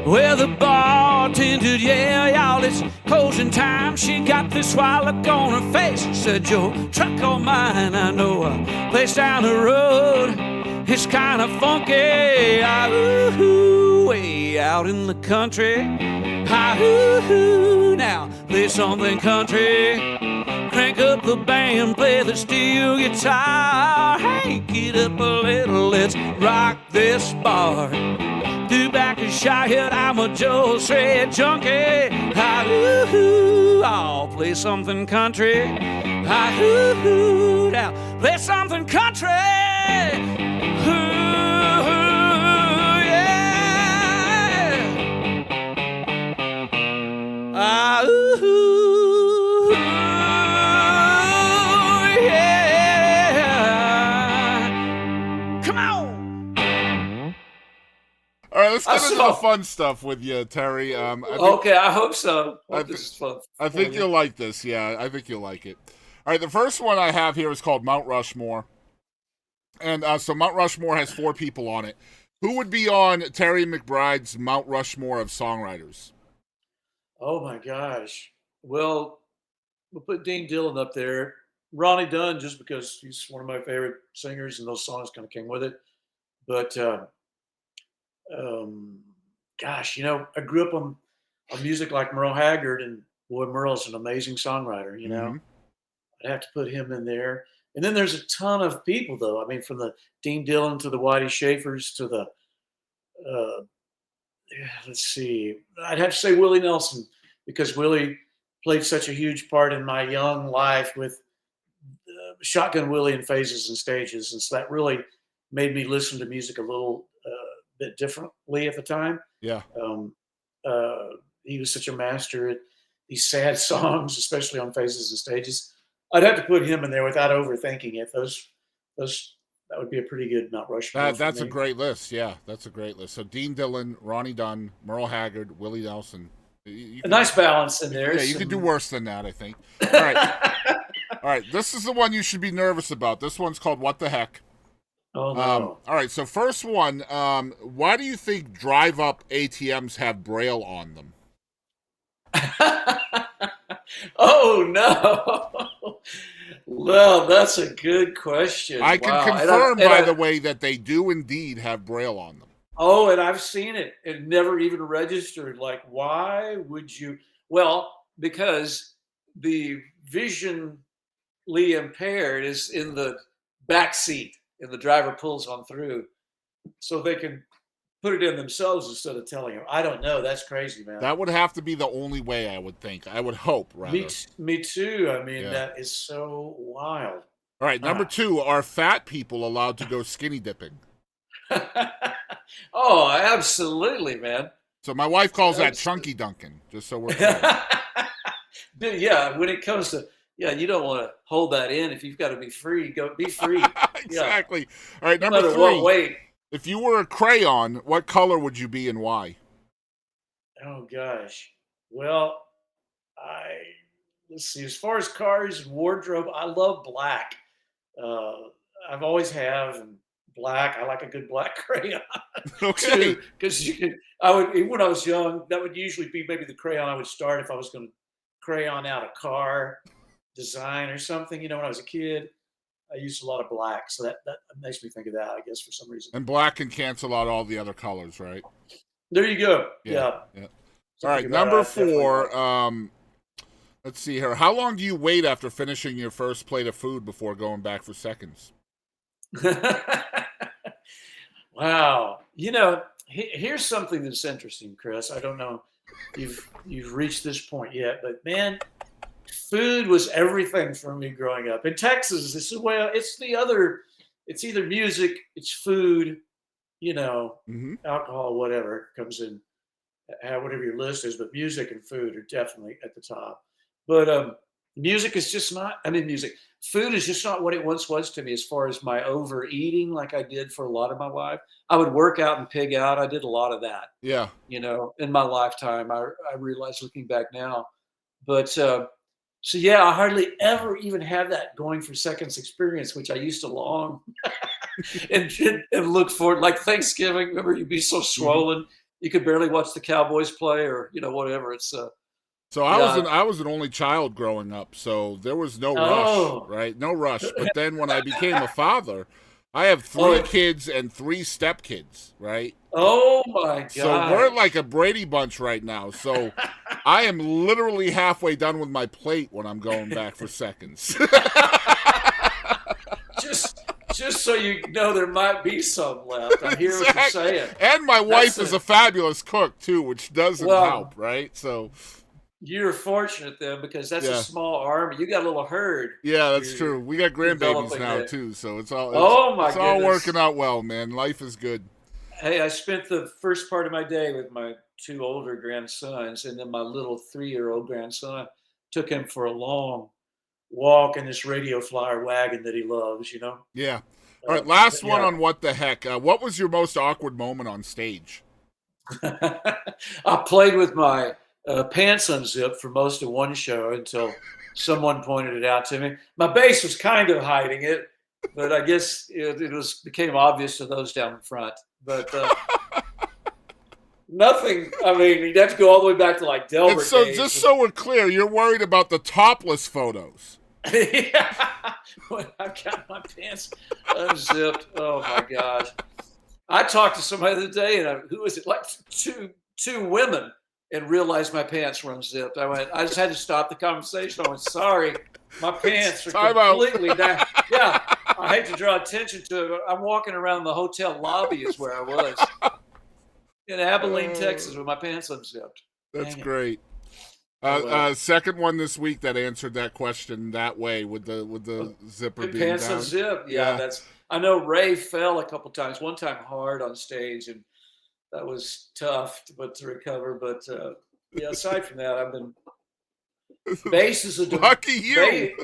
E: Well, the bartender, y'all, it's closing time. She got this wild look on her face. She said, your truck or mine, I know a place down the road. It's kind of funky, way out in the country. Now, play something country. Crank up the band, play the steel guitar. Hey, get up a little, let's rock this bar. Do back a shot hit, I'm a Joe straight junkie. I'll play something country. Now, play something country. Come on.
A: All right, let's get into the fun stuff with you, Terry. I
D: hope so. This is fun.
A: I think you'll like this. Yeah, I think you'll like it. All right, the first one I have here is called Mount Rushmore. And so Mount Rushmore has 4 people on it. Who would be on Terry McBride's Mount Rushmore of songwriters?
D: Oh, my gosh. Well, we'll put Dean Dillon up there. Ronnie Dunn, just because he's one of my favorite singers, and those songs kind of came with it. But, gosh, I grew up on music like Merle Haggard, and boy, Merle's an amazing songwriter,
A: Mm-hmm.
D: I'd have to put him in there. And then there's a ton of people, though. I mean, from the Dean Dillon to the Whitey Schaefers to the, let's see, I'd have to say Willie Nelson, because Willie played such a huge part in my young life with Shotgun Willie and Phases and Stages. And so that really made me listen to music a little bit differently at the time.
A: Yeah.
D: He was such a master at these sad songs, especially on Phases and Stages. I'd have to put him in there without overthinking it. That would be a pretty good Mount Rushmore.
A: That's a great list. Yeah, that's a great list. So Dean Dillon, Ronnie Dunn, Merle Haggard, Willie Nelson.
D: A nice balance in there.
A: Yeah, you could do worse than that, I think. All right. All right, this is the one you should be nervous about. This one's called What the Heck.
D: Oh, no.
A: All right, so first one, why do you think drive-up ATMs have Braille on them?
D: Oh no! Well, that's a good question.
A: I can
D: Wow.
A: confirm, by the way, that they do indeed have Braille on them.
D: Oh, and I've seen it. It never even registered. Like, why would you? Well, because the visually impaired is in the back seat, and the driver pulls on through, so they can put it in themselves instead of telling them. I don't know. That's crazy, man.
A: That would have to be the only way, I would think. I would hope, rather.
D: Me too. I mean,
A: Yeah.
D: that is so wild.
A: All right, number 2, are fat people allowed to go skinny dipping?
D: Oh, absolutely, man.
A: So my wife calls that chunky dunking, just so we're clear.
D: But yeah, when it comes to, you don't want to hold that in. If you've got to be free, go be free.
A: Exactly. All right,
D: No
A: number
D: matter
A: 3.
D: what weight.
A: If you were a crayon, what color would you be and why?
D: Oh gosh. Well, let's see. As far as cars and wardrobe, I love black. I've always have, and black. I like a good black crayon
A: Okay.
D: too, because when I was young, that would usually be maybe the crayon I would start if I was going to crayon out a car design or something. When I was a kid, I used a lot of black, so that makes me think of that, I guess, for some reason.
A: And black can cancel out all the other colors, right?
D: There you go.
A: Yeah.
D: Yeah.
A: All right, number 4. Let's see here. How long do you wait after finishing your first plate of food before going back for seconds?
D: Wow. Here's something that's interesting, Chris. I don't know if you've reached this point yet, but man, food was everything for me growing up. In Texas, it's either music, it's food, alcohol, whatever comes in, whatever your list is, but music and food are definitely at the top. But food is just not what it once was to me as far as my overeating, like I did for a lot of my life. I would work out and pig out. I did a lot of that.
A: Yeah.
D: In my lifetime. I realize looking back now. But I hardly ever even have that going for seconds experience, which I used to long and look forward. Like Thanksgiving, remember, you'd be so swollen you could barely watch the Cowboys play, or whatever. It's
A: So I was an only child growing up, so there was no rush, right? No rush. But then when I became a father, I have 3 kids and 3 stepkids, right?
D: Oh my God!
A: So we're like a Brady Bunch right now. So I am literally halfway done with my plate when I'm going back for seconds.
D: Just so you know, there might be some left. I hear what you're saying.
A: And my wife is a fabulous cook too, which doesn't help, right? So
D: you're fortunate then, because that's a small army. You got a little herd.
A: Yeah, that's true. We got grandbabies now too, so it's all
D: goodness.
A: working out well, man. Life is good.
D: Hey, I spent the first part of my day with my 2 older grandsons, and then my little 3-year-old grandson. Took him for a long walk in this radio flyer wagon that he loves,
A: Yeah. All right, last one on What the Heck. What was your most awkward moment on stage?
D: I played with my pants unzipped for most of one show until someone pointed it out to me. My bass was kind of hiding it, but I guess it became obvious to those down front. But nothing. I mean, you'd have to go all the way back to like Delbert.
A: And so, just so we're clear, you're worried about the topless photos.
D: Yeah, when I've got my pants unzipped. Oh my gosh! I talked to somebody the other day, and who was it? Like two women, and realized my pants were unzipped. I just had to stop the conversation. I went, sorry, my pants are completely down. Yeah, I hate to draw attention to it, but I'm walking around the hotel lobby is where I was in Abilene, Texas, with my pants unzipped.
A: That's great. Second one this week that answered that question that way with the zipper being
D: pants
A: down.
D: Unzipped. Yeah, I know Ray fell a couple times. One time hard on stage, and that was tough, to recover. But aside from that, I've been. Bass is a
A: lucky you.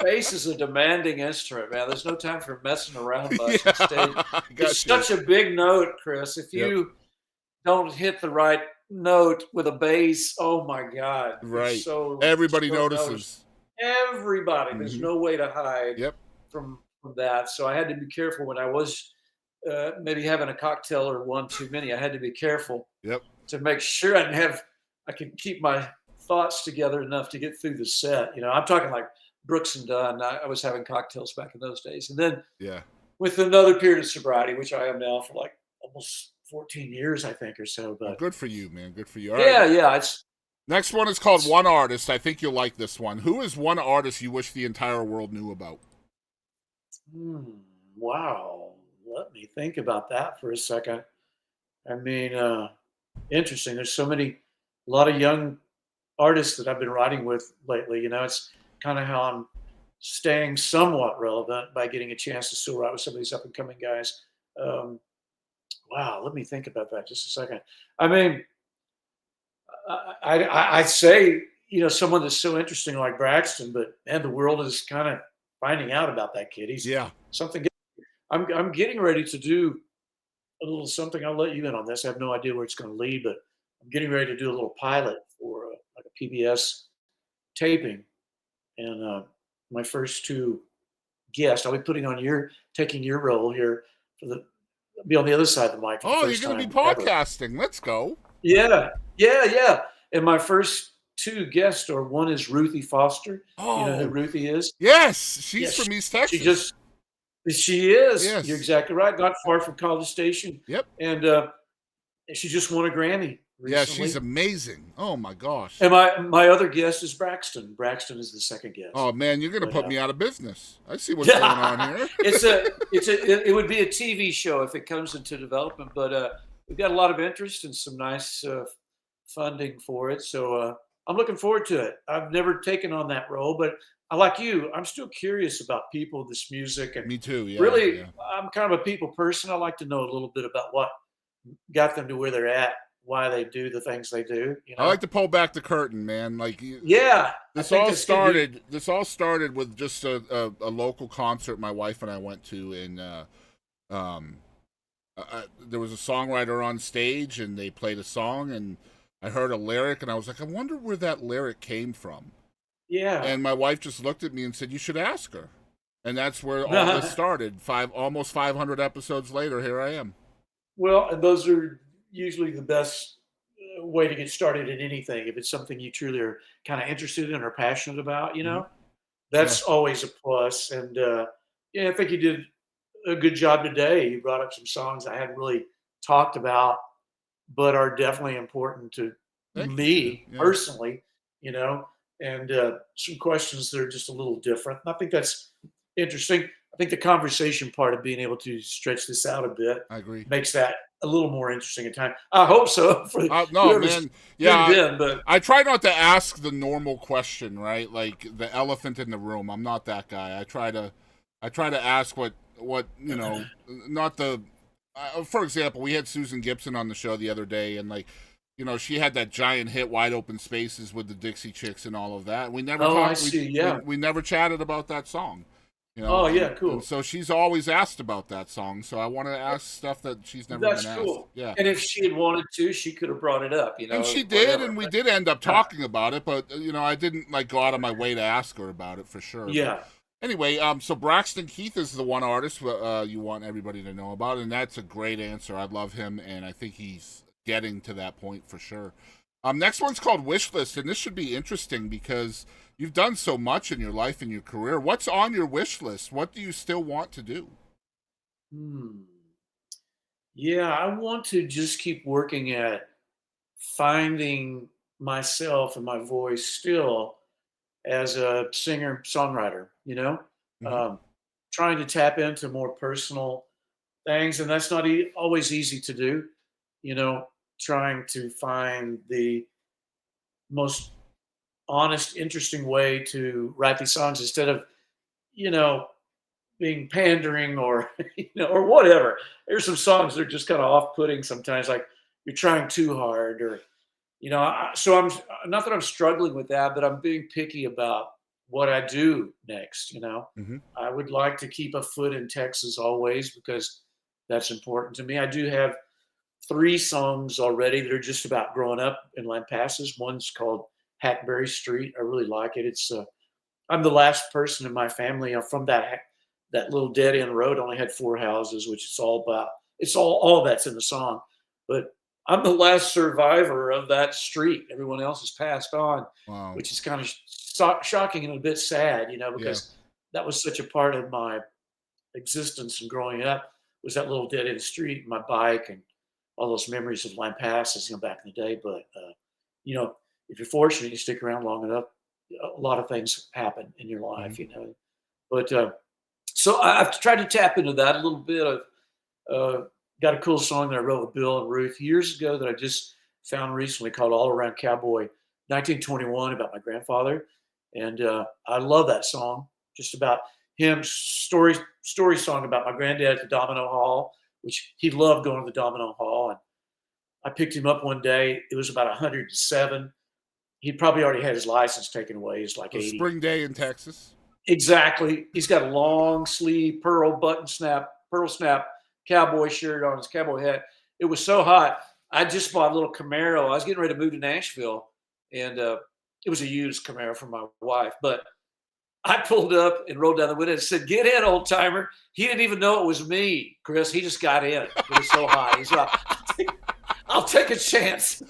D: Bass is a demanding instrument, man. There's no time for messing around much on stage. It's such a big note, Chris. If you don't hit the right note with a bass, oh my God!
A: Right. Everybody notices.
D: Everybody. There's no way to hide from that. So I had to be careful when I was maybe having a cocktail or one too many. I had to be careful to make sure I could keep my thoughts together enough to get through the set. I'm talking like Brooks and Dunn. I was having cocktails back in those days. And then
A: Yeah.
D: with another period of sobriety, which I am now for like almost 14 years, I think, or so.
A: Well,
D: But
A: good for you, man. Good for you. All
D: yeah,
A: right.
D: yeah.
A: Next one is called One Artist. I think you'll like this one. Who is one artist you wish the entire world knew about?
D: Wow. Let me think about that for a second. I mean, interesting. There's a lot of young artists that I've been writing with lately. It's kind of how I'm staying somewhat relevant by getting a chance to still write with some of these up and coming guys. Wow, let me think about that just a second. I mean, I'd say, someone that's so interesting like Braxton, but man, the world is kind of finding out about that kid. He's
A: Yeah.
D: something. I'm getting ready to do a little something. I'll let you in on this. I have no idea where it's going to lead, but I'm getting ready to do a little pilot for like a PBS taping, and my first two guests. I'll be taking your role here be on the other side of the mic. For the
A: Oh, you're
D: first
A: going to be
D: time ever.
A: podcasting. Let's go.
D: Yeah, yeah, yeah. And my first two guests are, one is Ruthie Foster.
A: Oh.
D: You know who Ruthie is?
A: Yes. She's
D: Yeah,
A: from East Texas.
D: She is.
A: Yes.
D: You're exactly right. Not far from College Station.
A: Yep.
D: And she just won a Grammy recently.
A: Yeah, she's amazing. Oh, my gosh.
D: And my other guest is Braxton. Braxton is the second guest.
A: Oh, man, you're going to
D: But,
A: put me out of business. I see what's going on here.
D: It would be a TV show if it comes into development, but we've got a lot of interest and some nice funding for it. So I'm looking forward to it. I've never taken on that role, but like you, I'm still curious about people, this music, and
A: Me too, yeah.
D: really,
A: yeah.
D: I'm kind of a people person. I like to know a little bit about what got them to where they're at, why they do the things they do.
A: I like to pull back the curtain, man. Like,
D: Yeah.
A: This all started with just a local concert my wife and I went to, and there was a songwriter on stage, and they played a song, and I heard a lyric, and I was like, I wonder where that lyric came from.
D: Yeah.
A: And my wife just looked at me and said, you should ask her. And that's where all this started. Almost 500 episodes later, here I am.
D: Well, and those are usually the best way to get started in anything. If it's something you truly are kind of interested in or passionate about, that's always a plus. And I think you did a good job today. You brought up some songs I hadn't really talked about, but are definitely important to me personally, and some questions that are just a little different. And I think that's interesting. I think the conversation part of being able to stretch this out a bit,
A: I agree,
D: makes that a little more interesting at times. I hope so. For
A: no, man. Yeah,
D: but
A: I try not to ask the normal question, right? Like the elephant in the room. I'm not that guy. I try to ask what not the. For example, we had Susan Gibson on the show the other day, and she had that giant hit, Wide Open Spaces, with the Dixie Chicks and all of that. We never we never chatted about that song.
D: Oh, yeah, cool.
A: And so she's always asked about that song. So I want to ask stuff that she's never been asked.
D: That's cool.
A: Yeah.
D: And if she had wanted to, she could have brought it up.
A: And she did, and we did end up talking about it. But I didn't go out of my way to ask her about it for sure.
D: Yeah.
A: But anyway, so Braxton Keith is the one artist you want everybody to know about, and that's a great answer. I love him, and I think he's getting to that point for sure. Next one's called Wishlist, and this should be interesting because you've done so much in your life and your career. What's on your wish list? What do you still want to do?
D: Yeah, I want to just keep working at finding myself and my voice still as a singer songwriter. Trying to tap into more personal things, and that's not always easy to do. Trying to find the most honest, interesting way to write these songs instead of, being pandering or, or whatever. There's some songs that are just kind of off-putting sometimes, like you're trying too hard or, so I'm not that I'm struggling with that, but I'm being picky about what I do next. I would like to keep a foot in Texas always because that's important to me. I do have 3 songs already that are just about growing up in Lampasas. One's called Hackberry Street. I really like it. It's I'm the last person in my family from that little dead end road. Only had 4 houses, which it's all about. It's all that's in the song. But I'm the last survivor of that street. Everyone else has passed on,
A: Wow.
D: which is kind of shocking and a bit sad,
A: Yeah.
D: because that was such a part of my existence and growing up, was that little dead end street, my bike, and all those memories of Lampasas, back in the day. But you know, if you're fortunate, you stick around long enough, a lot of things happen in your
A: Mhm.
D: life. But so I've tried to tap into that a little bit. I've got a cool song that I wrote with Bill and Ruth years ago that I just found recently called "All Around Cowboy," 1921, about my grandfather, and I love that song. Just about him, story song about my granddad at the Domino Hall, which he loved going to the Domino Hall. And I picked him up one day. It was about 107. He'd probably already had his license taken away. He's like
A: A
D: 80.
A: spring day in Texas.
D: Exactly. He's got a long sleeve pearl snap cowboy shirt on, his cowboy hat. It was so hot. I just bought a little Camaro. I was getting ready to move to Nashville, and it was a used Camaro from my wife. But I pulled up and rolled down the window and said, "Get in, old timer." He didn't even know it was me, Chris. He just got in. It was so hot. He's like, "I'll take a chance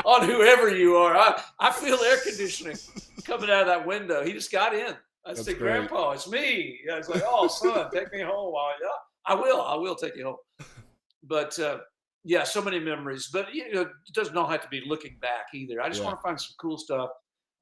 D: on whoever you are." I feel air conditioning coming out of that window. He just got in. I
A: That's
D: said,
A: great.
D: "Grandpa, it's me." Yeah, it's like, "Oh, son, take me home." Yeah, I will take you home. But yeah, so many memories. But it doesn't all have to be looking back either. I just
A: Yeah.
D: want to find some cool stuff.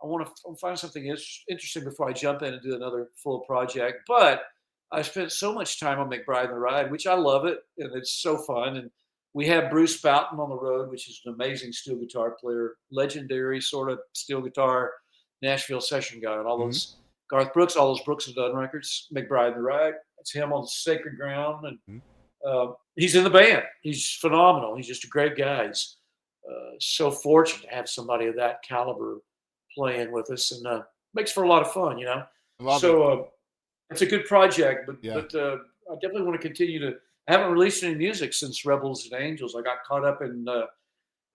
D: I want to find something interesting before I jump in and do another full project. But I spent so much time on McBride The Ride, which I love it, and it's so fun. And we have Bruce Boughton on the road, which is an amazing steel guitar player, legendary sort of steel guitar, Nashville session guy, and all
A: Mhm.
D: those Garth Brooks, all those Brooks and Dunn records. McBride The Ride, it's him on Sacred Ground, and
A: Mhm.
D: he's in the band. He's phenomenal. He's just a great guy. He's so fortunate to have somebody of that caliber playing with us, and makes for a lot of fun.
A: I love it.
D: So it's a good project, but
A: Yeah.
D: I definitely want to continue to. I haven't released any music since Rebels and Angels. I got caught up in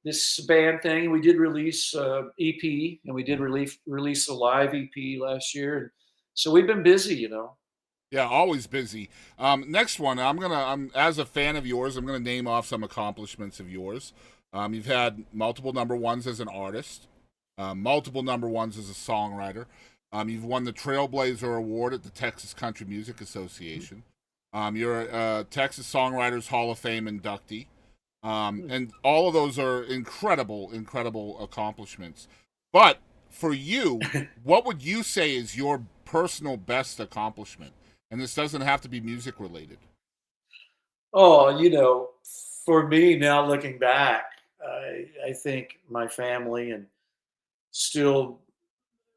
D: this band thing. We did release EP, and we did release a live EP last year, and so we've been busy.
A: Yeah, always busy. Next one, I'm as a fan of yours, I'm gonna name off some accomplishments of yours. You've had multiple number ones as an artist, multiple number ones as a songwriter. You've won the Trailblazer Award at the Texas Country Music Association. You're a Texas Songwriters Hall of Fame inductee. And all of those are incredible, incredible accomplishments. But for you, what would you say is your personal best accomplishment? And this doesn't have to be music related.
D: Oh, for me now looking back, I think my family, and still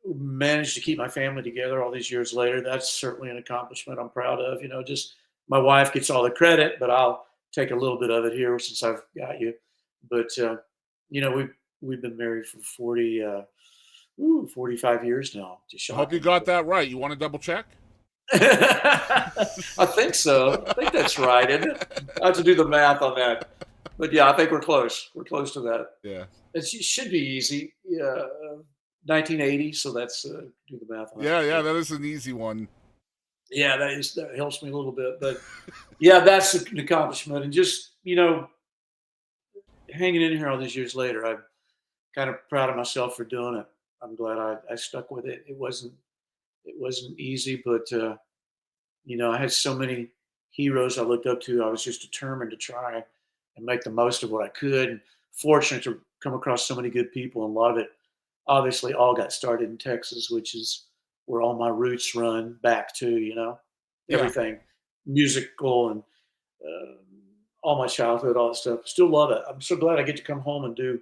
D: managed to keep my family together all these years later. That's certainly an accomplishment I'm proud of. Just my wife gets all the credit, but I'll take a little bit of it here since I've got you. But we've been married for 45 years now. Just
A: I hope you
D: shocking.
A: got that right. You want to double check?
D: I think so. I think that's right, isn't it? I have to do the math on that. But yeah, I think we're close. We're close to that.
A: Yeah.
D: It should be easy. Yeah, 1980. So that's do the math on that.
A: Yeah, that is an easy one.
D: Yeah, that helps me a little bit. But yeah, that's an accomplishment. And just hanging in here all these years later, I'm kind of proud of myself for doing it. I'm glad I stuck with it. It wasn't easy, but I had so many heroes I looked up to. I was just determined to try and make the most of what I could. And fortunate to come across so many good people. And a lot of it, obviously, all got started in Texas, which is where all my roots run back to.
A: Yeah.
D: Everything musical and all my childhood, all that stuff. Still love it. I'm so glad I get to come home and do.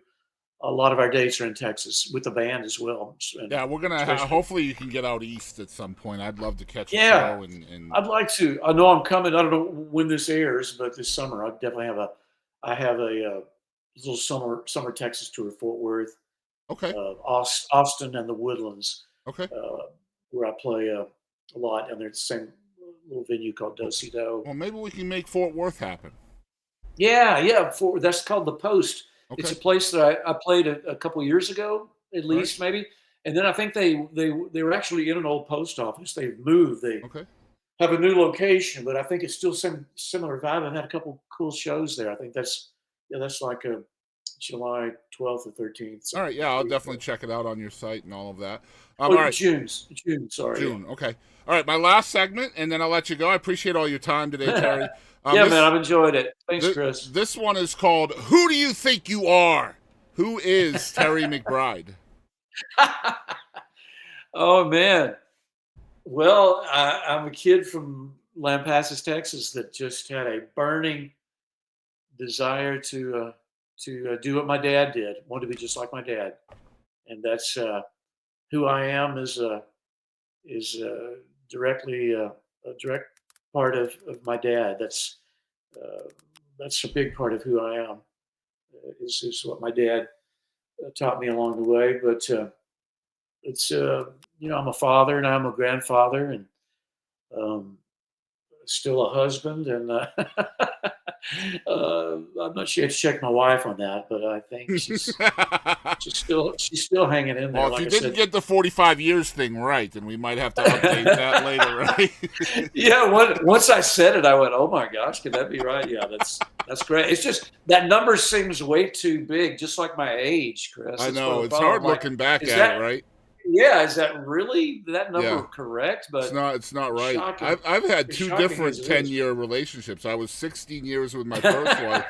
D: A lot of our dates are in Texas with the band as well. And
A: Yeah, we're gonna. Hopefully, you can get out east at some point. I'd love to catch a
D: Yeah.
A: show. And
D: I'd like to. I know I'm coming. I don't know when this airs, but this summer I definitely have I have a little summer Texas tour, Fort Worth,
A: okay,
D: Austin, and the Woodlands,
A: okay.
D: where I play a lot down there at the same little venue called Do-Si Do.
A: Well, maybe we can make Fort Worth happen.
D: Yeah. That's called the Post.
A: Okay.
D: It's a place that I played a couple years ago, at least maybe. And then I think they were actually in an old post office. They've moved. They
A: Okay.
D: have a new location, but I think it's still some similar vibe. I've had a couple cool shows there. I think that's like July 12th or 13th.
A: All right, yeah, I'll definitely check it out on your site and all of that.
D: Oh,
A: All right,
D: June, sorry.
A: June. Okay. All right, my last segment, and then I'll let you go. I appreciate all your time today, Terry.
D: Yeah, man, I've enjoyed it. Thanks, Chris.
A: This one is called "Who Do You Think You Are?" Who is Terry McBride?
D: Oh man. Well, I'm a kid from Lampasas, Texas, that just had a burning desire to do what my dad did. Want to be just like my dad, and that's who I am. Is directly a direct part of my dad. That's a big part of who I am. Is what my dad taught me along the way. But it's I'm a father and I'm a grandfather and still a husband and I'm not sure. I have to check my wife on that, but I think she's still hanging in there.
A: Well, if
D: like
A: you
D: I
A: didn't
D: said.
A: get the 45 years thing right, then we might have to update that later, right?
D: Yeah, once I said it, I went, "Oh my gosh, could that be right?" Yeah, that's great. It's just that number seems way too big, just like my age, Chris.
A: I
D: That's
A: know
D: what
A: it's
D: I'm
A: hard
D: like,
A: looking back
D: is
A: at
D: that-
A: it, right?
D: Yeah, is that really that number
A: Yeah.
D: correct? But
A: It's not right.
D: shocking.
A: I've had
D: It's
A: two
D: shocking
A: different
D: as it is.
A: 10-year relationships. I was 16 years with my first wife,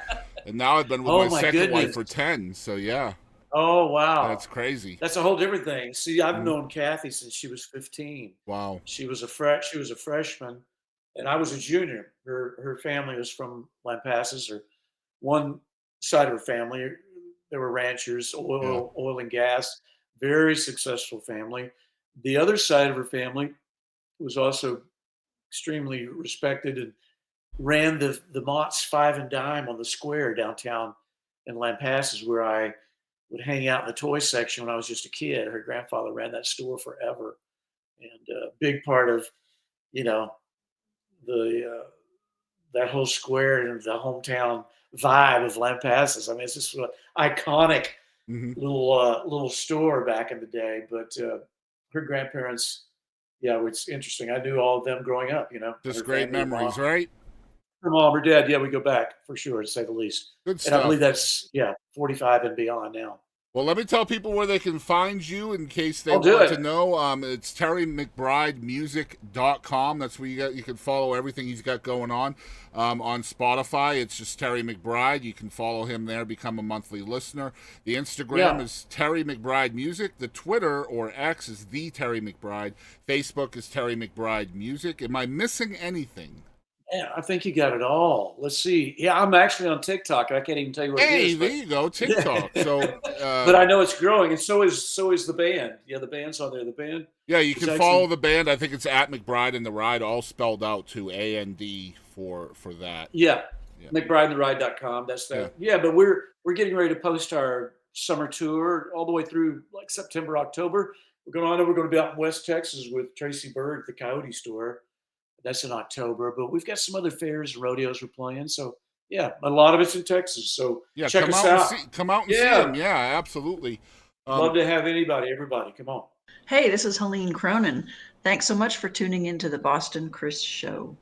A: and now I've been with
D: Oh,
A: my
D: my
A: second wife
D: goodness.
A: for 10. So yeah,
D: Oh wow,
A: that's crazy.
D: that's a whole different thing. See, I've
A: Mhm.
D: known Kathy since she was 15.
A: Wow.
D: She was a freshman, and I was a junior. Her family was from Lampasas, or one side of her family. They were ranchers, oil and gas, very successful family. The other side of her family was also extremely respected and ran the Mott's Five and Dime on the square downtown in Lampasas, where I would hang out in the toy section when I was just a kid. Her grandfather ran that store forever, and a big part of you know the that whole square and the hometown vibe of Lampasas. I mean, it's just an iconic
A: Hmm.
D: little store back in the day. But her grandparents, yeah, it's interesting. I knew all of them growing up.
A: Just
D: her
A: great
D: family, her
A: memories,
D: mom,
A: right?
D: her mom, her dad. Yeah, we go back for sure, to say the least.
A: Good
D: And I
A: stuff.
D: believe that's 45 and beyond now.
A: Well, let me tell people where they can find you in case they
D: I'll do
A: want
D: it.
A: to know. It's TerryMcBrideMusic.com. That's where you can follow everything he's got going on. On Spotify, it's just Terry McBride. You can follow him there, become a monthly listener. The Instagram is Terry McBride Music. The Twitter, or X, is The Terry McBride. Facebook is Terry McBride Music. Am I missing anything?
D: Yeah, I think you got it all. Let's see. Yeah, I'm actually on TikTok. I can't even tell you what it
A: Hey,
D: is.
A: there you go, TikTok. So,
D: But I know it's growing, and so is the band. Yeah, the band's on there. The band.
A: yeah, you
D: It's
A: can
D: actually-
A: follow the band. I think it's at McBride and the Ride, all spelled out to AND for that.
D: Yeah,
A: Yeah.
D: McBrideTheRide.com. That's that. Yeah, but we're getting ready to post our summer tour all the way through like September, October. We're going to be out in West Texas with Tracy Bird at the Coyote Store. That's in October, but we've got some other fairs and rodeos we're playing. So yeah, a lot of it's in Texas. So
A: Yeah,
D: check
A: come
D: us
A: out.
D: out.
A: Come out and see
D: Yeah.
A: him. Yeah, absolutely.
D: Love to have everybody. Come on.
G: Hey, this is Helene Cronin. Thanks so much for tuning into the Boston Chris Show.